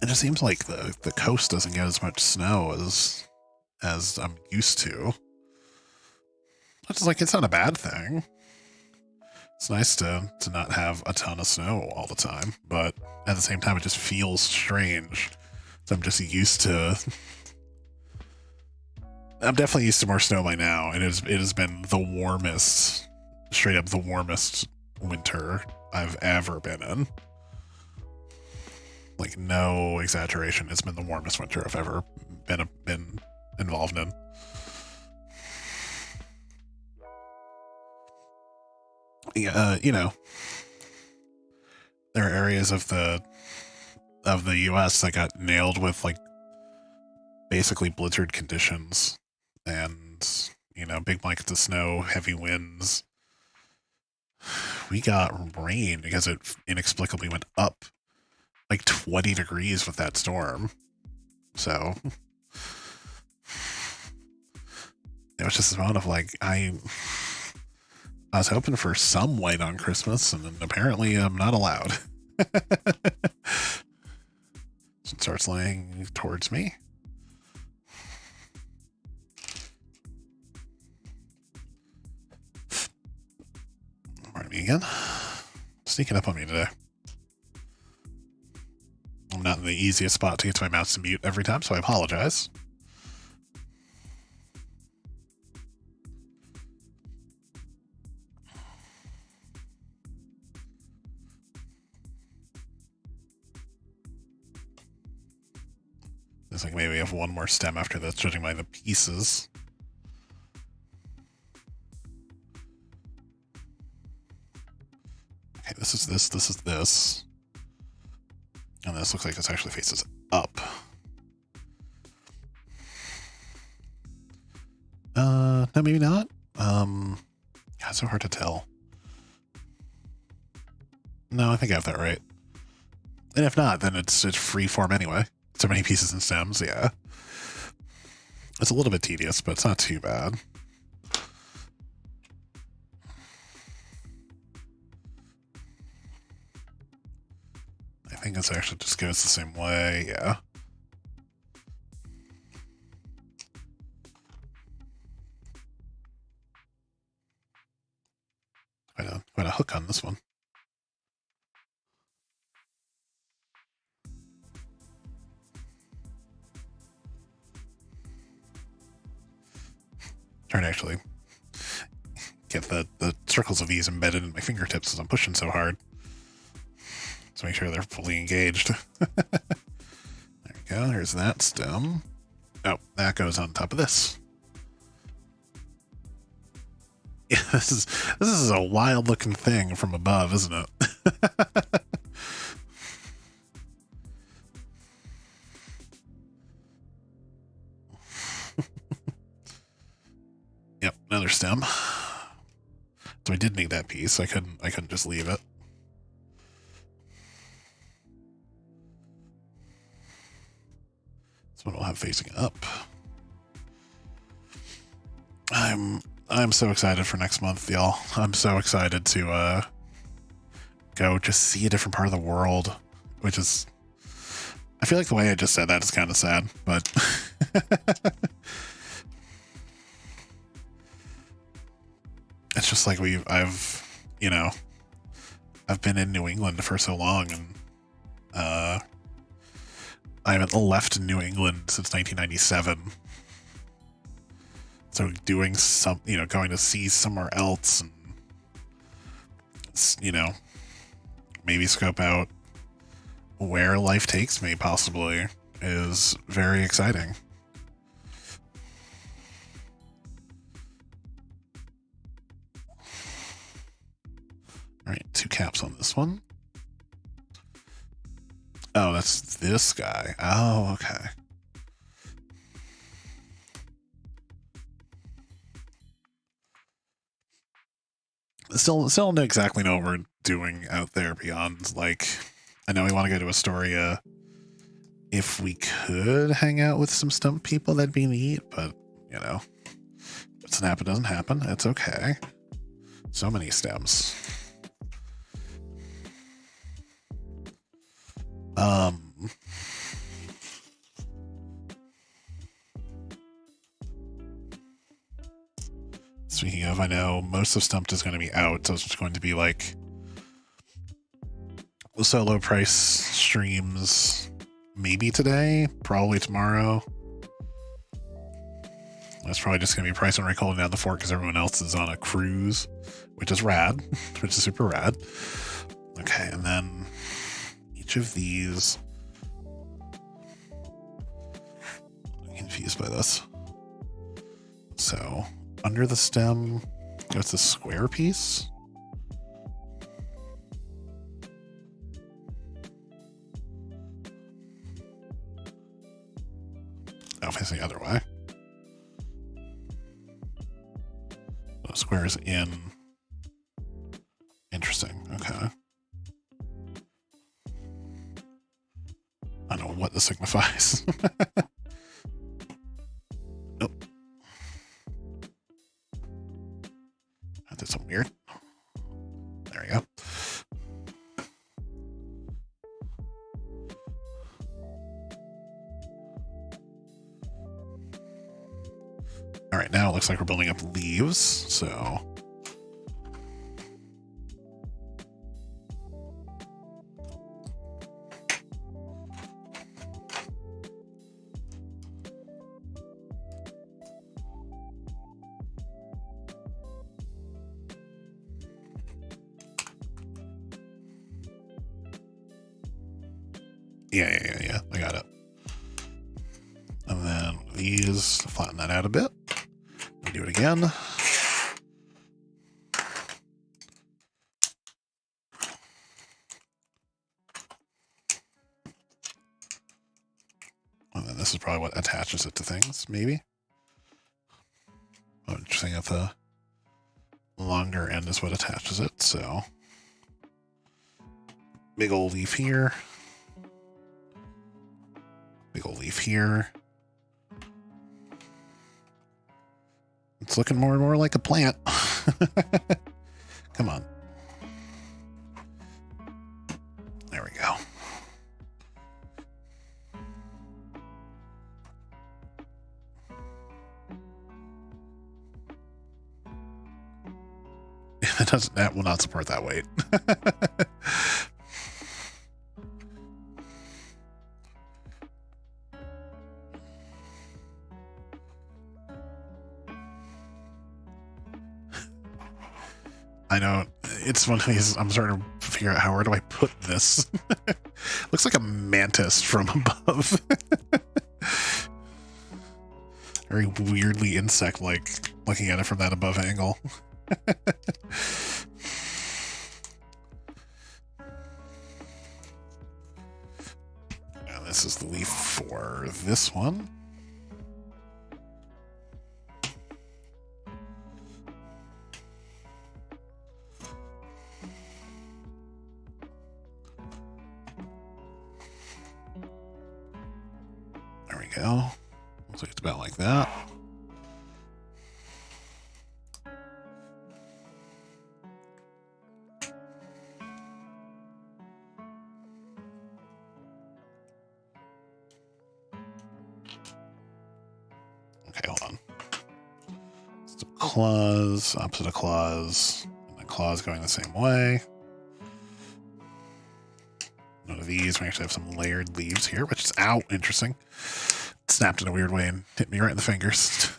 It just seems like the coast doesn't get as much snow as I'm used to. It's like, it's not a bad thing. It's nice to not have a ton of snow all the time, but at the same time, it just feels strange. So I'm just used to... I'm definitely used to more snow by now, and it has been the warmest, straight up the warmest winter I've ever been in. Like, no exaggeration, it's been the warmest winter I've ever been involved in. Yeah, you know, there are areas of the U.S. that got nailed with like basically blizzard conditions, and you know, big blankets of snow, heavy winds. We got rain because it inexplicably went up like 20 degrees with that storm. So it was just a moment of like, I was hoping for some white on Christmas, and apparently I'm not allowed. It starts laying towards me. Pardon me again. Sneaking up on me today. I'm not in the easiest spot to get to my mouse to mute every time, so I apologize. It's like maybe we have one more stem after this, judging by the pieces. Okay, this is this, this is this. And this looks like this actually faces up. No, maybe not. God, it's so hard to tell. No, I think I have that right. And if not, then it's free form anyway. So many pieces and stems, yeah. It's a little bit tedious, but it's not too bad. I think this actually just goes the same way, yeah. Quite a hook on this one. Trying to actually get the circles of these embedded in my fingertips as I'm pushing so hard. To make sure they're fully engaged. There we go, there's that stem. Oh, that goes on top of this. Yeah, this is a wild looking thing from above, isn't it? Yep, another stem. So I did need that piece. I couldn't just leave it. This one will have facing up. I'm so excited for next month, y'all. I'm so excited to go just see a different part of the world, which is, I feel like the way I just said that is kind of sad, but it's just like I've been in New England for so long, and I haven't left New England since 1997. So doing going to see somewhere else, and maybe scope out where life takes me, possibly, is very exciting. All right, 2 caps on this one. Oh, that's this guy. Oh, okay. Still don't exactly know what we're doing out there beyond, like, I know we want to go to Astoria. If we could hang out with some stump people, that'd be neat, but, you know, if it doesn't happen, it doesn't happen. It's okay. So many stems. Speaking of, I know most of Stumped is going to be out, so it's just going to be like solo price streams maybe today, probably tomorrow. That's probably just going to be Price and Rick holding down the fort because everyone else is on a cruise, which is rad, which is super rad. Okay, and then each of these... I'm confused by this. So, under the stem, it's a square piece. No, facing the other way. So squares in. Interesting. Okay. I don't know what this signifies. Nope. I did something weird. There we go. All right, now it looks like we're building up leaves, so... Yeah, I got it. And then these, flatten that out a bit. Do it again. And then this is probably what attaches it to things, maybe. Oh, interesting if the longer end is what attaches it, so. Big old leaf here. Big old leaf here. It's looking more and more like a plant. Come on. There we go. That will not support that weight. I know, it's one of these, I'm starting to figure out where do I put this? Looks like a mantis from above. Very weirdly insect-like, looking at it from that above angle. And this is the leaf for this one. There we go. Looks like it's about like that. Okay, hold on. So claws, opposite of claws, and then claws going the same way. None of these. We actually have some layered leaves here, which is, ow, interesting. It snapped in a weird way and hit me right in the fingers.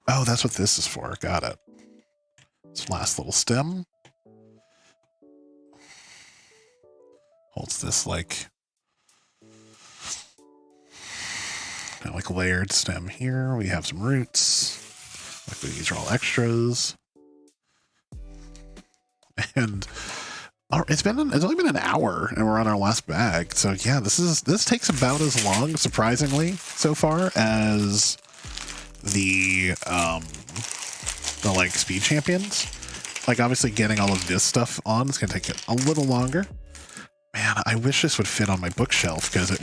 Oh, that's what this is for. Got it. This last little stem holds this like kind of like layered stem here. We have some roots. Like these are all extras. And it's only been an hour and we're on our last bag. So yeah, this takes about as long, surprisingly, so far as the the like speed champions. Like obviously getting all of this stuff on is gonna take a little longer. Man, I wish this would fit on my bookshelf because it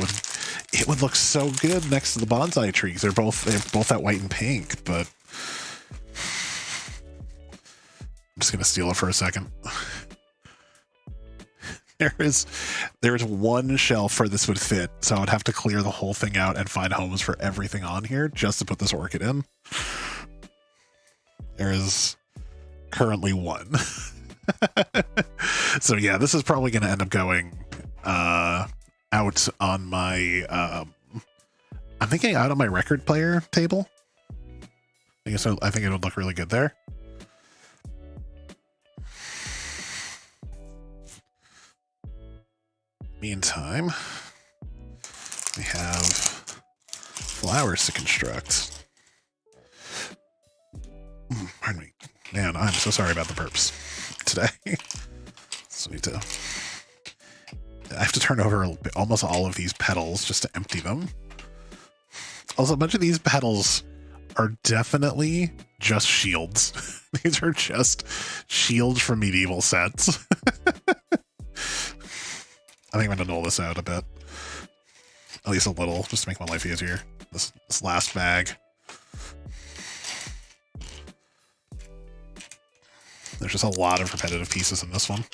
would look so good next to the bonsai trees. They're both that white and pink, but I'm just gonna steal it for a second. There's one shelf where this would fit, so I'd have to clear the whole thing out and find homes for everything on here just to put this orchid in. There is currently one. So yeah, this is probably going to end up going out on my I'm thinking out on my record player table. I think it would look really good there. Meantime, we have flowers to construct. Pardon me. Man, I'm so sorry about the burps today. So I have to turn over almost all of these petals just to empty them. Also, a bunch of these petals are definitely just shields. These are just shields from medieval sets. I think I'm going to null this out a bit. At least a little, just to make my life easier. This last bag. There's just a lot of repetitive pieces in this one.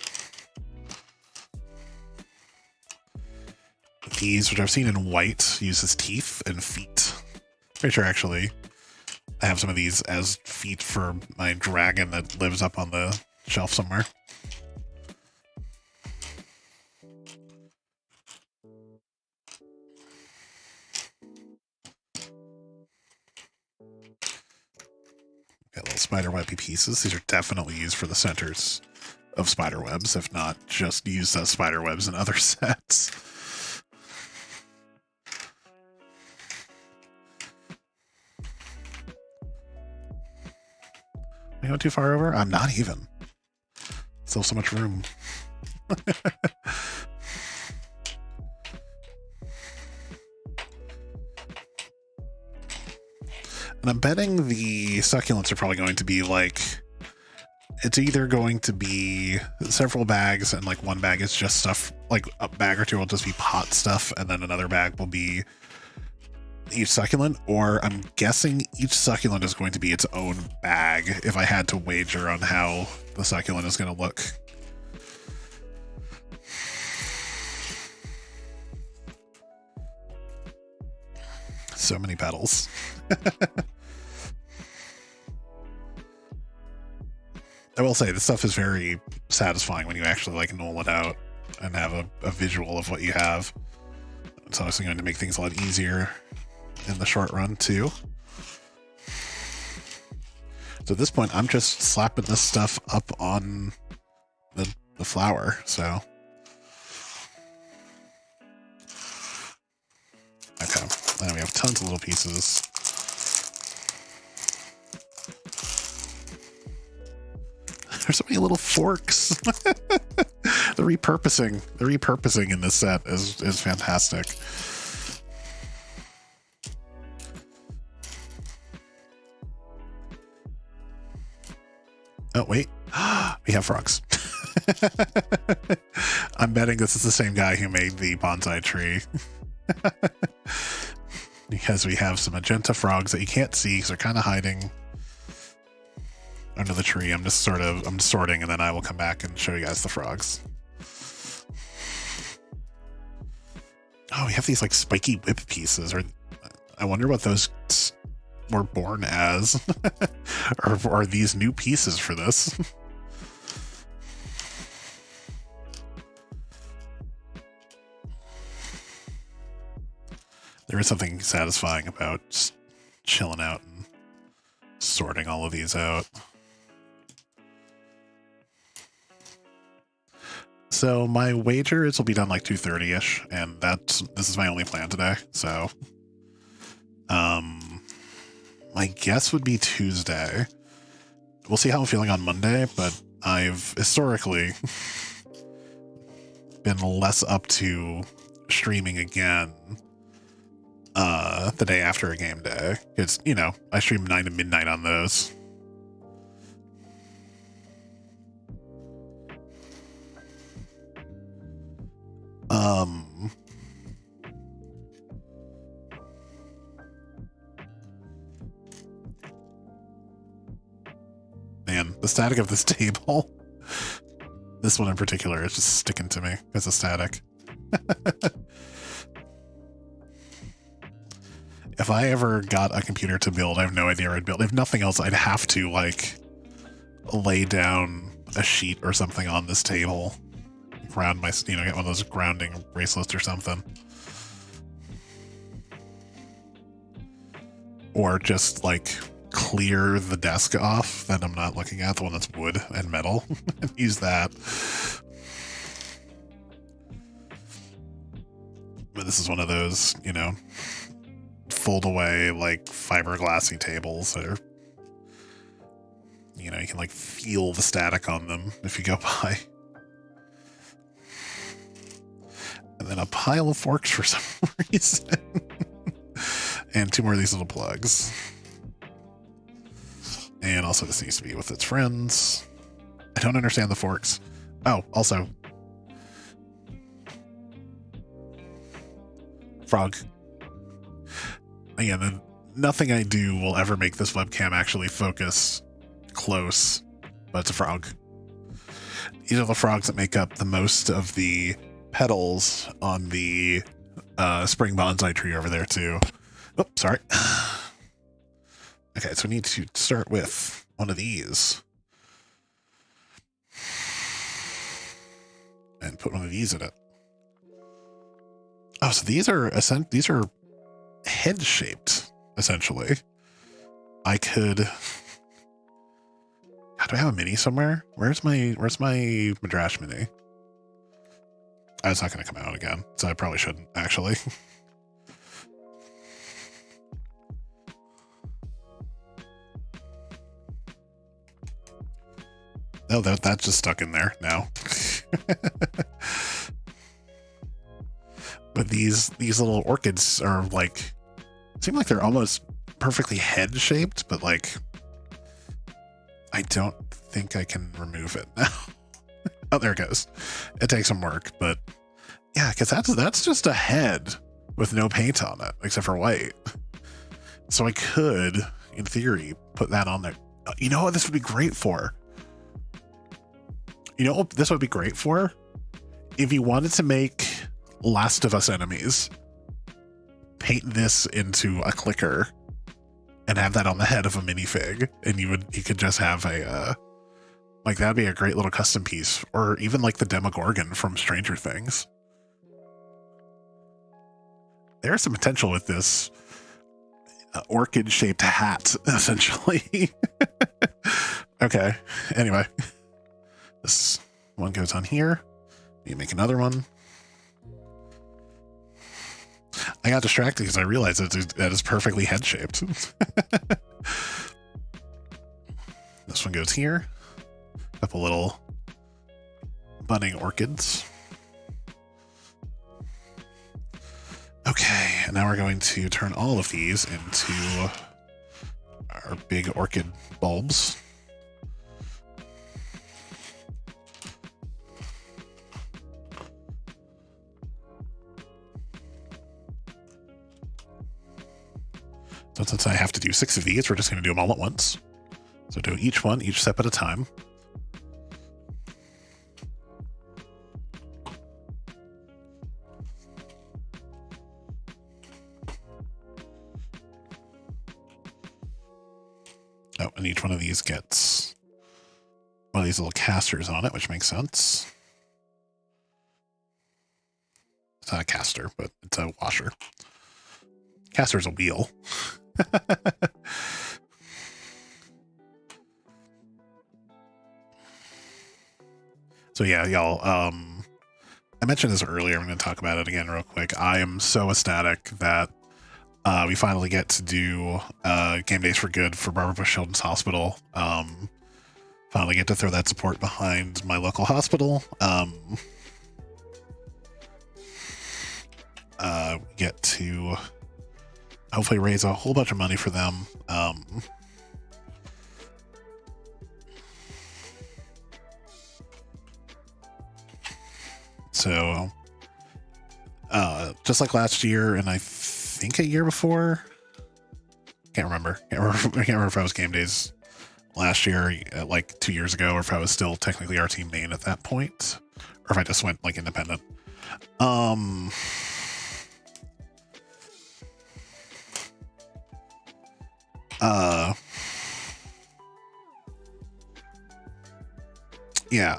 These, which I've seen in white, uses teeth and feet. Pretty sure, actually, I have some of these as feet for my dragon that lives up on the shelf somewhere. Got little spider webby pieces. These are definitely used for the centers of spider webs, if not just used as spider webs in other sets. Am I going too far over? I'm not even. Still so much room. And I'm betting the succulents are probably going to be like, it's either going to be several bags and like one bag is just stuff, like a bag or two will just be pot stuff and then another bag will be each succulent, or I'm guessing each succulent is going to be its own bag if I had to wager on how the succulent is going to look. So many petals. I will say this stuff is very satisfying when you actually like null it out and have a visual of what you have. It's obviously going to make things a lot easier in the short run too. So at this point, I'm just slapping this stuff up on the flower. So okay, and we have tons of little pieces. There's so many little forks. The repurposing in this set is fantastic. Oh wait, we have frogs. I'm betting this is the same guy who made the bonsai tree. Because we have some magenta frogs that you can't see because they're kind of hiding under the tree. I'm just sorting and then I will come back and show you guys the frogs. Oh, we have these like spiky whip pieces. Or I wonder what those were born as. or are these new pieces for this? There is something satisfying about just chilling out and sorting all of these out. So my wager is will be done like 2:30ish, and this is my only plan today. So, my guess would be Tuesday. We'll see how I'm feeling on Monday, but I've historically been less up to streaming again the day after a game day. It's, you know, I stream 9 to midnight on those. Man, the static of this table. This one in particular is just sticking to me as a static. If I ever got a computer to build, I have no idea where I'd build. If nothing else, I'd have to, like, lay down a sheet or something on this table. Ground my, you know, get one of those grounding bracelets or something. Or just, like, clear the desk off that I'm not looking at, the one that's wood and metal, and use that. But this is one of those, you know, fold away, like, fiberglassy tables that are, you know, you can, like, feel the static on them if you go by. And then a pile of forks for some reason. And 2 more of these little plugs. And also this needs to be with its friends. I don't understand the forks. Oh, also. Frog. Again, nothing I do will ever make this webcam actually focus close, but it's a frog. These are the frogs that make up the most of the petals on the spring bonsai tree over there too. Oh, sorry. Okay, so we need to start with one of these. And put one of these in it. Oh, so these are head-shaped, essentially. I could... God, do I have a mini somewhere? Where's my Madrash mini? Oh, it's not going to come out again, so I probably shouldn't, actually. Oh, that's just stuck in there now. But these little orchids are like, seem like they're almost perfectly head shaped, but like, I don't think I can remove it now. Oh, there it goes. It takes some work, but yeah, because that's just a head with no paint on it except for white. So I could, in theory, put that on there. You know what this would be great for? You know what this would be great for? If you wanted to make Last of Us enemies, paint this into a clicker and have that on the head of a minifig, and you could just have a like, that'd be a great little custom piece, or even like the Demogorgon from Stranger Things. There's some potential with this orchid shaped hat, essentially. Okay, anyway, this one goes on here. You make another one. I got distracted because I realized that is perfectly head-shaped. This one goes here. A couple little budding orchids. Okay, and now we're going to turn all of these into our big orchid bulbs. So since I have to do 6 of these, we're just going to do them all at once. So do each step at a time. Oh, and each one of these gets one of these little casters on it, which makes sense. It's not a caster, but it's a washer. Caster's a wheel. So yeah, y'all, I mentioned this earlier. I'm going to talk about it again real quick. I am so ecstatic that we finally get to do Gamedays For Good for Barbara Bush Children's Hospital. Finally get to throw that support behind my local hospital. Get to hopefully raise a whole bunch of money for them. So just like last year, and I think a year before. Can't remember. I can't remember if I was Game Days last year, like 2 years ago, or if I was still technically our team main at that point, or if I just went like independent. Yeah.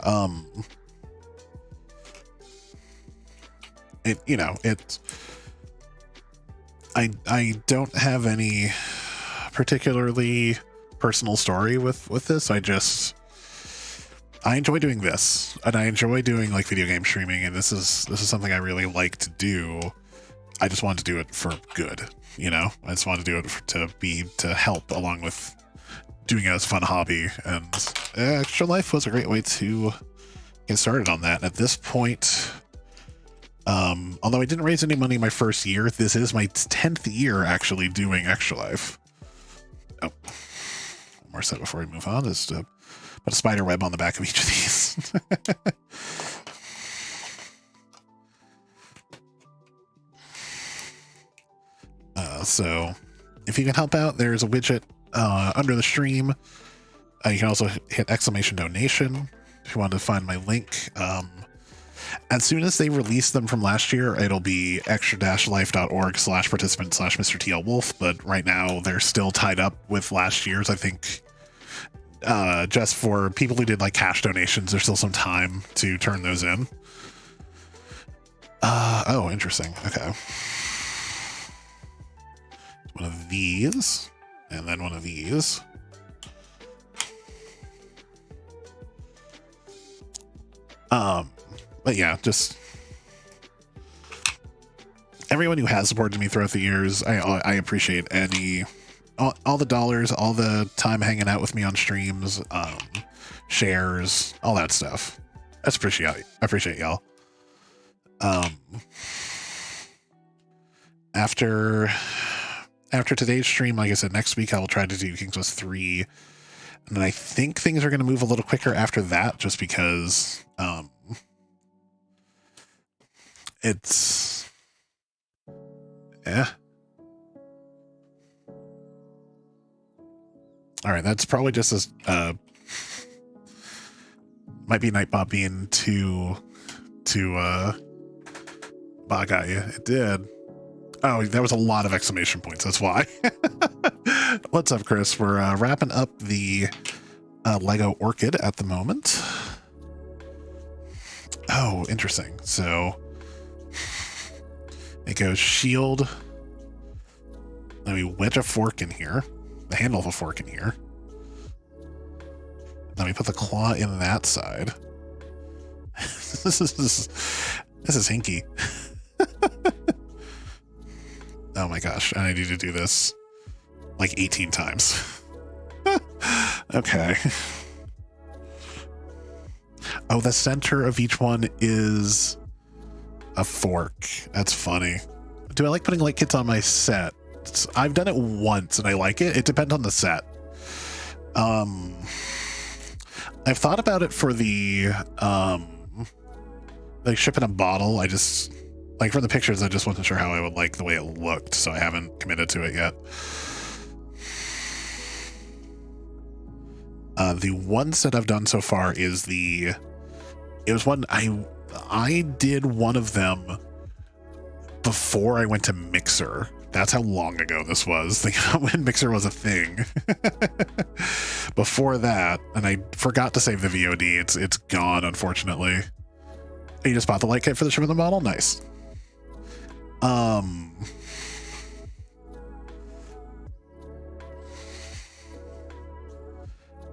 I don't have any particularly personal story with this. I enjoy doing this, and I enjoy doing like video game streaming, and this is something I really like to do. I just wanted to do it for good, I just wanted to do it to help along with doing it as a fun hobby, and Extra Life was a great way to get started on that. And at this point, although I didn't raise any money my first year, this is my 10th year actually doing Extra Life. Oh, one more set before we move on is to put a spider web on the back of each of these. So if you can help out, there's a widget under the stream. You can also hit exclamation donation if you want to find my link. As soon as they release them from last year, it'll be extra-life.org/participant/Mr. TL Wolf, but right now they're still tied up with last year's. I think just for people who did like cash donations, there's still some time to turn those in. Oh, interesting. Okay. One of these, and then one of these. But yeah, just everyone who has supported me throughout the years, I appreciate all the dollars, all the time hanging out with me on streams, shares, all that stuff. I appreciate y'all. After today's stream, like I said, next week I will try to do King's Quest 3, and then I think things are going to move a little quicker after that, just because it's all right. That's probably just as might be Nightbot being too bot got you. It did. Oh, there was a lot of exclamation points. That's why. What's up, Chris? We're wrapping up the Lego Orchid at the moment. Oh, interesting. So it goes shield. Then we wedge a fork in here, the handle of a fork in here. Then we put the claw in that side. This is hinky. Oh my gosh, I need to do this like 18 times. Okay. Oh, the center of each one is a fork. That's funny. Do I like putting light kits on my set? I've done it once and I like it. It depends on the set. I've thought about it for the like ship in a bottle. I just like from the pictures, I just wasn't sure how I would like the way it looked, so I haven't committed to it yet. The one set I've done so far is it was one I did one of them before I went to Mixer. That's how long ago this was. When Mixer was a thing. Before that, and I forgot to save the VOD. It's gone, unfortunately. You just bought the light kit for the ship in the bottle? Nice.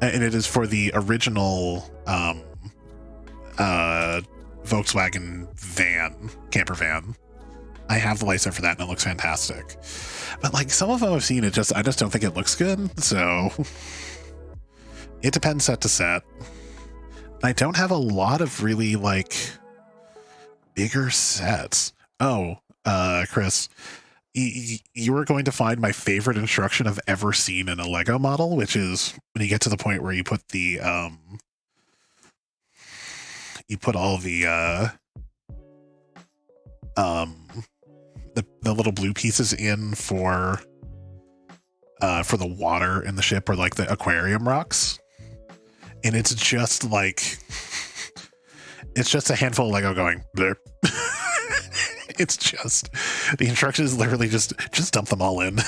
And it is for the original Volkswagen camper van. I have the license for that and it looks fantastic. But like some of them I've seen, I just don't think it looks good. So it depends set to set. I don't have a lot of really like bigger sets. Oh, Chris, you are going to find my favorite instruction I've ever seen in a Lego model, which is when you get to the point where you put the you put all the the little blue pieces in for the water in the ship, or like the aquarium rocks. And it's just like, it's just a handful of Lego going blurp. It's just, the instructions literally just dump them all in.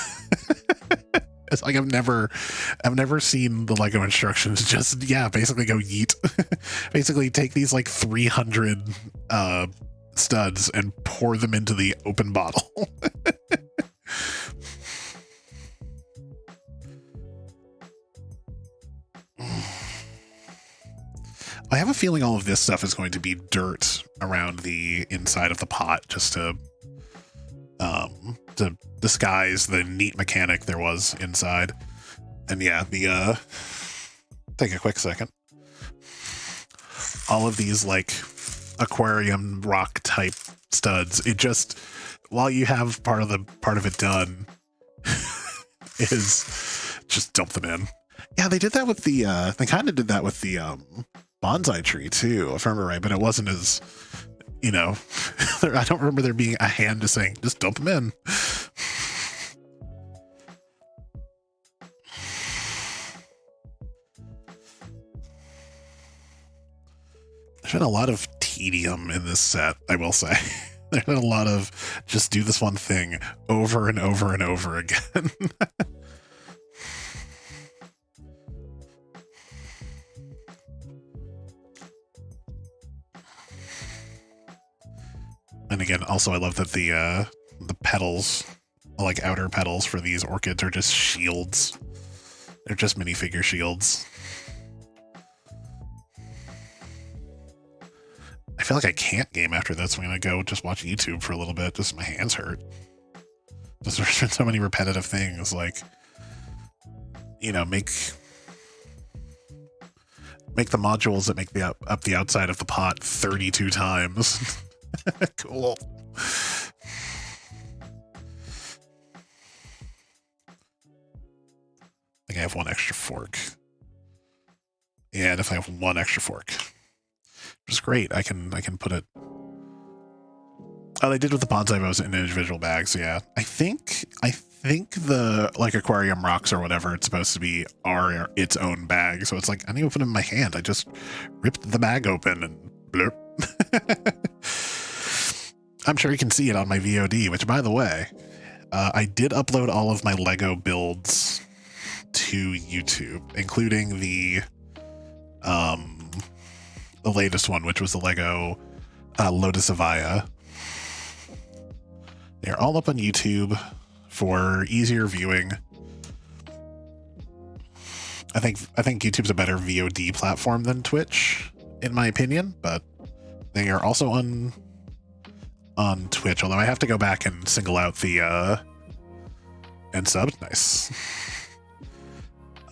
It's like I've never seen the Lego instructions just, yeah, basically go yeet. Basically take these like 300 studs and pour them into the open bottle. I have a feeling all of this stuff is going to be dirt around the inside of the pot, just to disguise the neat mechanic there was inside. And yeah, take a quick second. All of these like aquarium rock type studs, it just, while you have part of it done, is just dump them in. Yeah, they did that with the they kind of did that with the bonsai tree too, if I remember right, but it wasn't as, you know, I don't remember there being a hand just saying, just dump them in. There's been a lot of tedium in this set, I will say. There's been a lot of just do this one thing over and over and over again. And again, also I love that the petals, like outer petals for these orchids, are just shields. They're just minifigure shields. I feel like I can't game after this. I'm gonna go just watch YouTube for a little bit. Just my hands hurt. Just there's been so many repetitive things, like, you know, make the modules that make the up the outside of the pot 32 times. Cool. I think I have one extra fork. Yeah, if I have one extra fork, which is great. I can put it. Oh, they did with the bonsai bows in individual bags. Yeah, I think the like aquarium rocks or whatever it's supposed to be are its own bag. So it's like, I didn't even put it in my hand. I just ripped the bag open and blurp. I'm sure you can see it on my VOD, which, by the way, I did upload all of my Lego builds to YouTube, including the latest one, which was the Lego Lotus Avaya. They're all up on YouTube for easier viewing. I think YouTube's a better VOD platform than Twitch, in my opinion, but they are also on Twitch, although I have to go back and single out the and sub. Nice.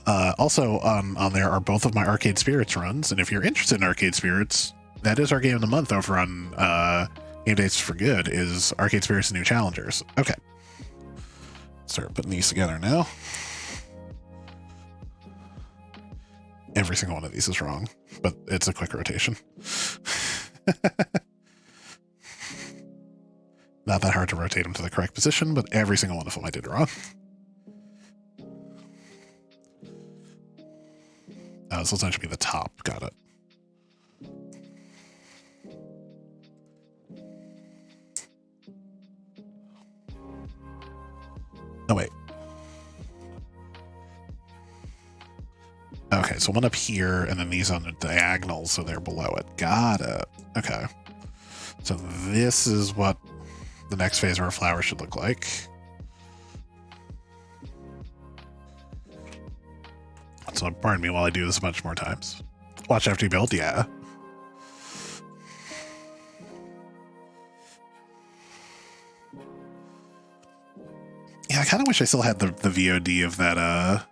Also on there are both of my Arcade Spirits runs, and if you're interested in Arcade Spirits, that is our game of the month over on Gamedays For Good, is Arcade Spirits and New Challengers. Okay. Start putting these together now. Every single one of these is wrong, but it's a quick rotation. Not that hard to rotate them to the correct position, but every single one of them I did wrong. So it's actually the top. Got it. Oh, wait. Okay, so one up here, and then these on the diagonal, so they're below it. Got it. Okay. So this is what the next phase of our flower should look like. So pardon me while I do this a bunch more times. Watch after you build, yeah. Yeah, I kind of wish I still had the VOD of that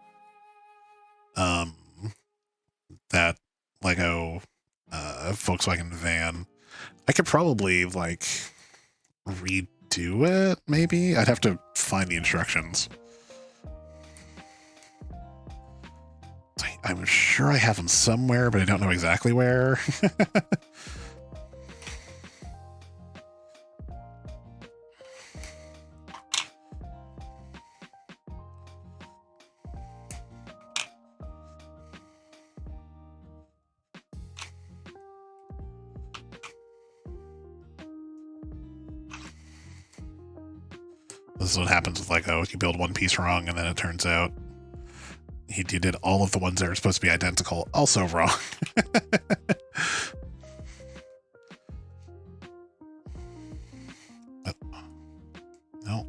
that Lego Volkswagen van. I could probably like redo it, maybe. I'd have to find the instructions. I'm sure I have them somewhere, but I don't know exactly where. This is what happens with, like, oh, you build one piece wrong, and then it turns out you did all of the ones that are supposed to be identical also wrong. No.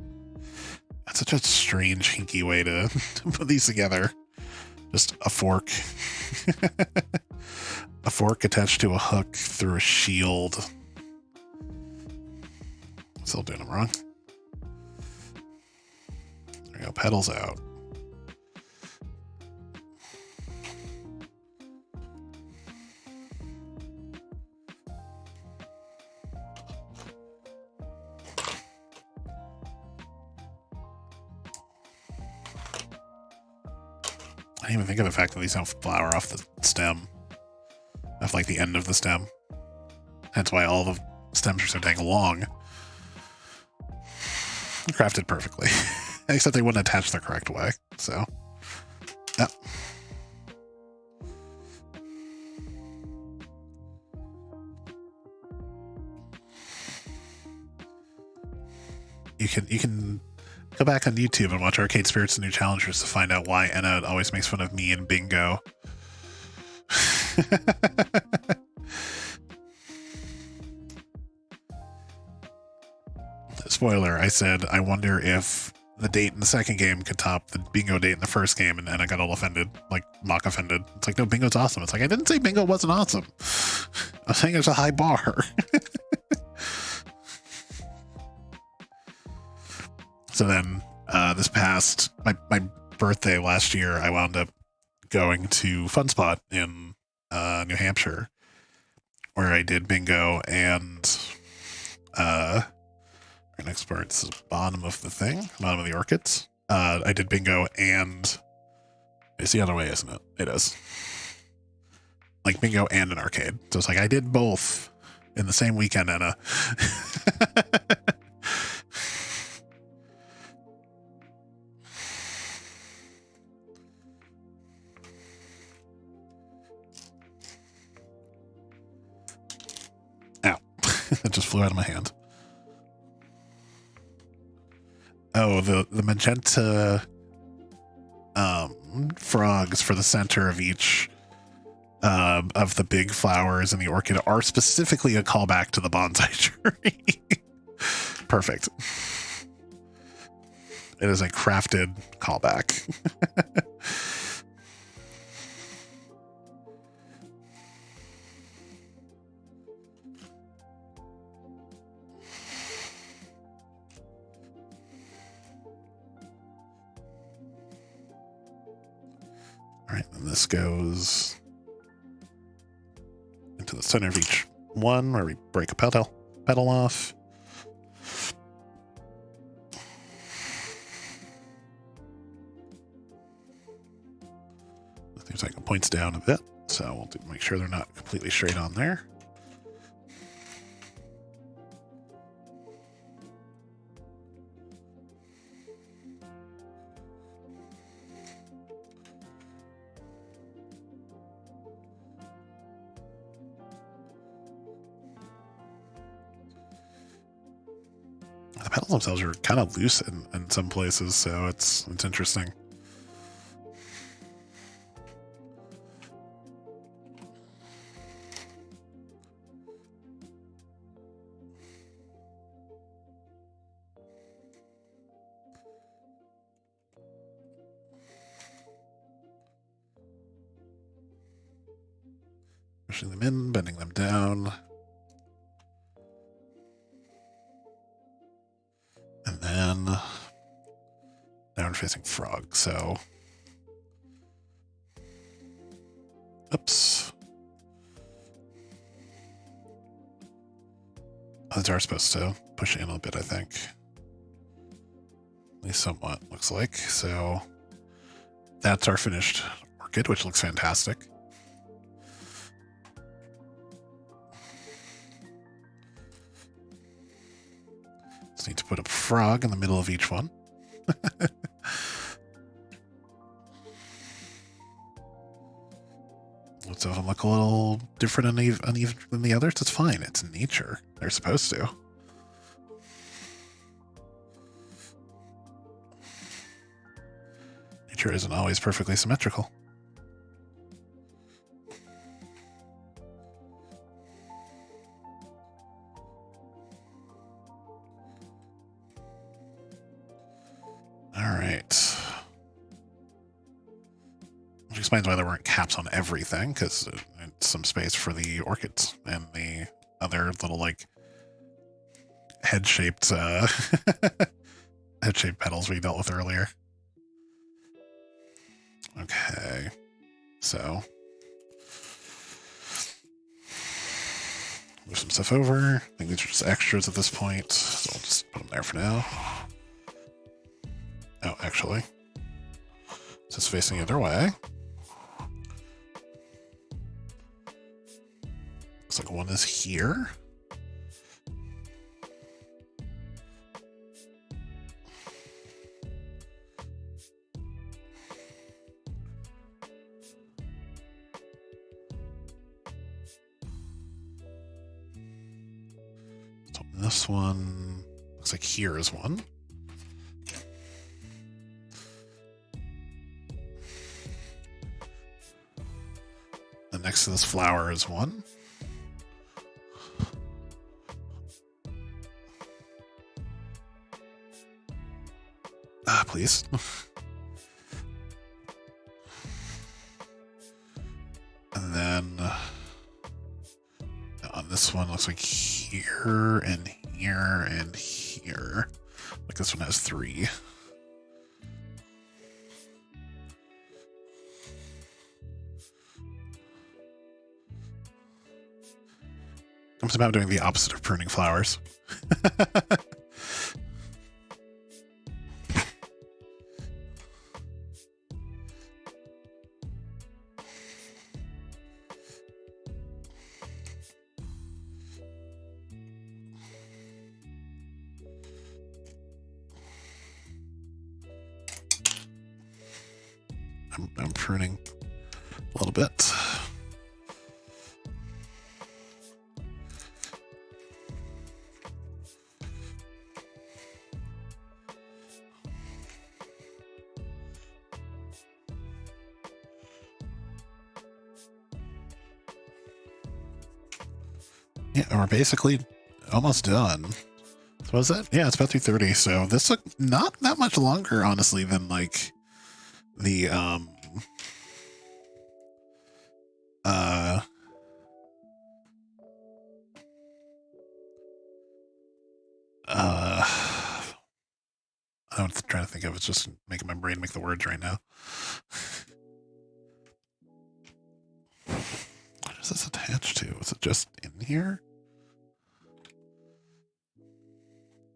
That's such a strange, hinky way to put these together. Just a fork. A fork attached to a hook through a shield. Still doing them wrong. There we go, petals out. I didn't even think of the fact that these don't flower off the stem. Off, like, the end of the stem. That's why all the stems are so dang long. Crafted perfectly. Except they wouldn't attach the correct way, so. Yeah. You can go back on YouTube and watch Arcade Spirits and New Challengers to find out why Enna always makes fun of me and Bingo. Spoiler, I said, I wonder if the date in the second game could top the Bingo date in the first game, and I got all offended, like, mock offended. It's like, no, Bingo's awesome. It's like, I didn't say Bingo wasn't awesome. I'm saying it's a high bar. So then, this past, my birthday last year, I wound up going to Fun Spot in New Hampshire, where I did Bingo and our next part is the bottom of the thing, bottom of the orchids. I did Bingo and it's the other way, isn't it? It is. Like Bingo and an arcade. So it's like I did both in the same weekend, Enna. Ow. It just flew out of my hand. Oh, the magenta frogs for the center of each of the big flowers in the orchid are specifically a callback to the bonsai tree. Perfect. It is a crafted callback. All right, and this goes into the center of each one where we break a petal off. Seems like it points down a bit, so we'll make sure they're not completely straight on there. The petals themselves are kind of loose in some places, so it's interesting. Pushing them in, bending them down. And then down-facing frog, so... Oops. Those are supposed to push in a bit, I think. At least somewhat, looks like. So that's our finished orchid, which looks fantastic. Just need to put a frog in the middle of each one. So if them look a little different and uneven than the others, it's fine. It's nature. They're supposed to. Nature isn't always perfectly symmetrical. Alright. Which explains why there weren't caps on everything, because it's some space for the orchids and the other little, like, head-shaped head-shaped petals we dealt with earlier. Okay. So move some stuff over. I think these are just extras at this point, so I'll just put them there for now. Oh, actually, it's just facing the other way. Looks like one is here. So this one looks like here is one. And next to this flower is one. Ah, please. And then on this one, looks like here and here and here. Like this one has 3. I'm somehow doing the opposite of pruning flowers. I'm pruning a little bit. Yeah, and we're basically almost done. So what is that? Yeah, it's about 2:30. So this took not that much longer, honestly, than like the I'm trying to think of, it's just making my brain make the words right now. What is this attached to? Is it just in here?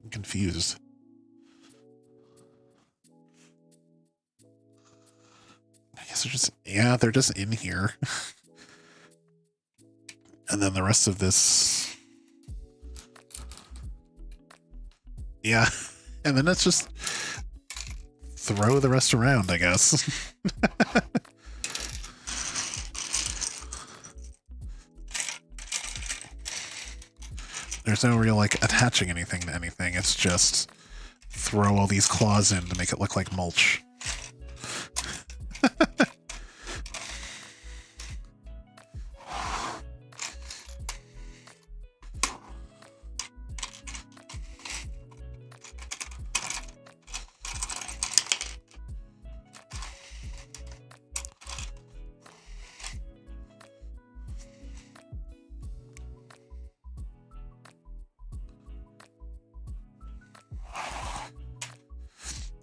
I'm confused. I guess they're just in here. And then the rest of this. Yeah. And then let's just throw the rest around, I guess. There's no real, like, attaching anything to anything. It's just throw all these claws in to make it look like mulch.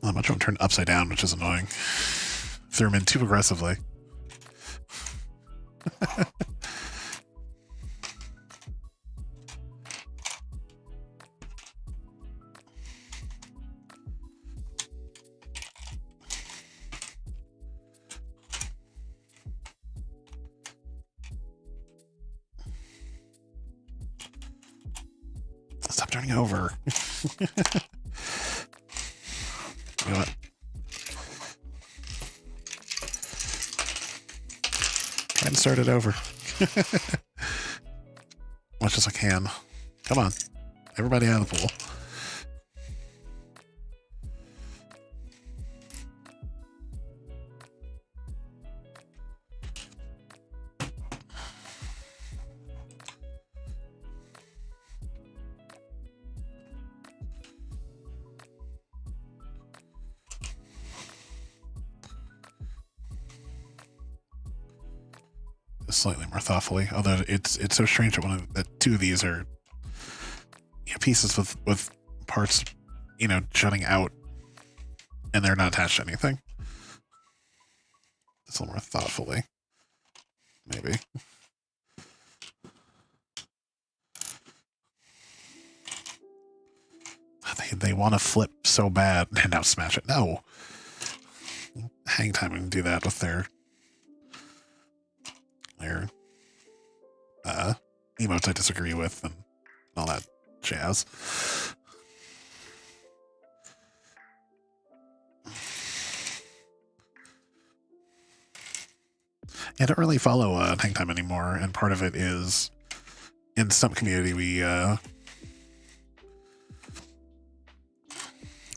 Not much of them turned upside down, which is annoying. Threw them in too aggressively. Stop turning over. You know what? Try and start it over. Much as I can. Come on. Everybody out of the pool. slightly more thoughtfully. Although it's so strange that two of these are pieces with parts, jutting out, and they're not attached to anything. Just a little more thoughtfully, maybe. They want to flip so bad and now smash it. No. Hang time can do that with their emotes I disagree with and all that jazz. I don't really follow hang time anymore, and part of it is in some community we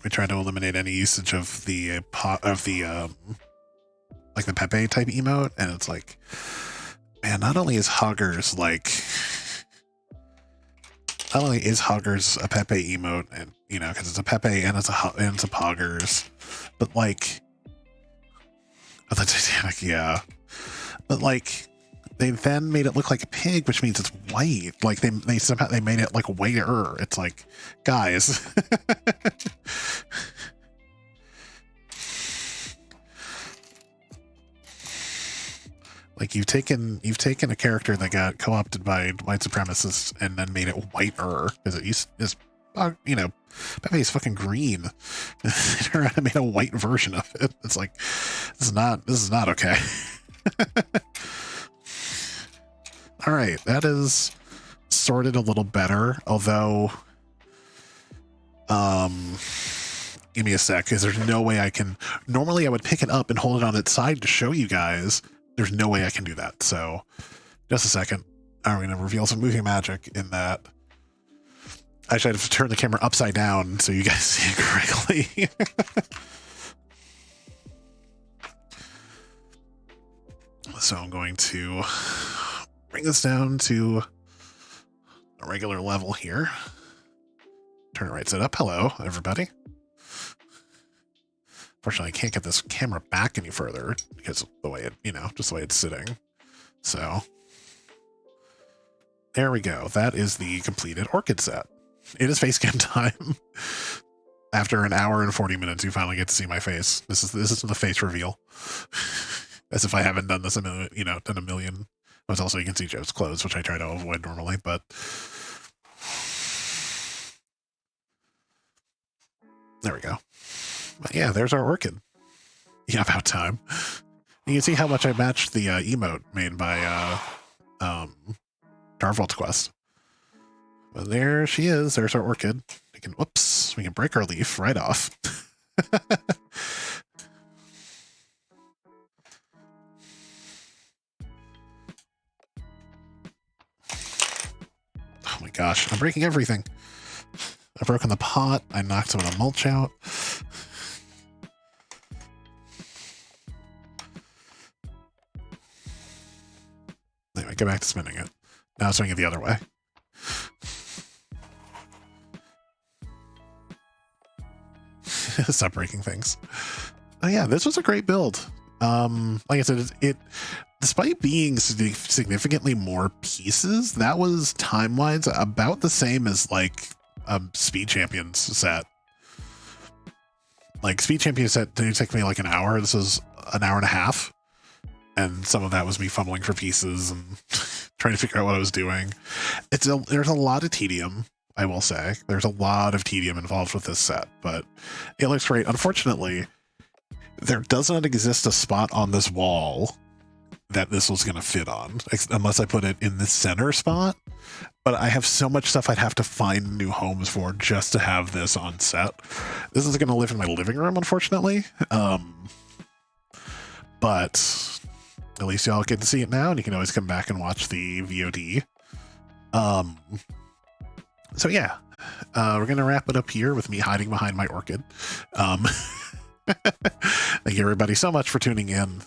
try to eliminate any usage of the like the Pepe type emote, and it's like, man, not only is Hoggers a Pepe emote, and because it's a Pepe and it's a Poggers, but like the Titanic, yeah, but like they then made it look like a pig, which means it's white. Like they somehow they made it like whiter. It's like, guys. Like you've taken a character that got co-opted by white supremacists and then made it whiter because it used is Pepe is fucking green. They made a white version of it. It's like this is not okay. All right, that is sorted a little better, although give me a sec, because there's no way I can. Normally I would pick it up and hold it on its side to show you guys. There's no way I can do that. So just a second. I'm going to reveal some moving magic in that. Actually, I have to turn the camera upside down so you guys see it correctly. So I'm going to bring this down to a regular level here. Turn it right side up. Hello, everybody. Fortunately, I can't get this camera back any further because of the way it, just the way it's sitting. So there we go. That is the completed Orchid set. It is face cam time. After an hour and 40 minutes, you finally get to see my face. This is the face reveal. As if I haven't done this done a million. But also you can see Joe's clothes, which I try to avoid normally, but there we go. But yeah, there's our Orchid. Yeah, about time. You can see how much I matched the emote made by Darvault Quest. But there she is. There's our Orchid. We can break our leaf right off. Oh my gosh, I'm breaking everything. I've broken the pot. I knocked some of the mulch out. Anyway, go back to spinning it. Now swing it the other way. Stop breaking things. Oh yeah, this was a great build. Like I said, it despite being significantly more pieces, that was time-wise about the same as like Speed Champions set. Like Speed Champions set did take me like an hour. This was an hour and a half. And some of that was me fumbling for pieces and trying to figure out what I was doing. There's a lot of tedium, I will say. There's a lot of tedium involved with this set, but it looks great. Unfortunately, there does not exist a spot on this wall that this was going to fit on, unless I put it in the center spot. But I have so much stuff I'd have to find new homes for just to have this on set. This is going to live in my living room, unfortunately. But at least y'all get to see it now, and you can always come back and watch the VOD. So yeah, we're going to wrap it up here with me hiding behind my Orchid. Thank you everybody so much for tuning in.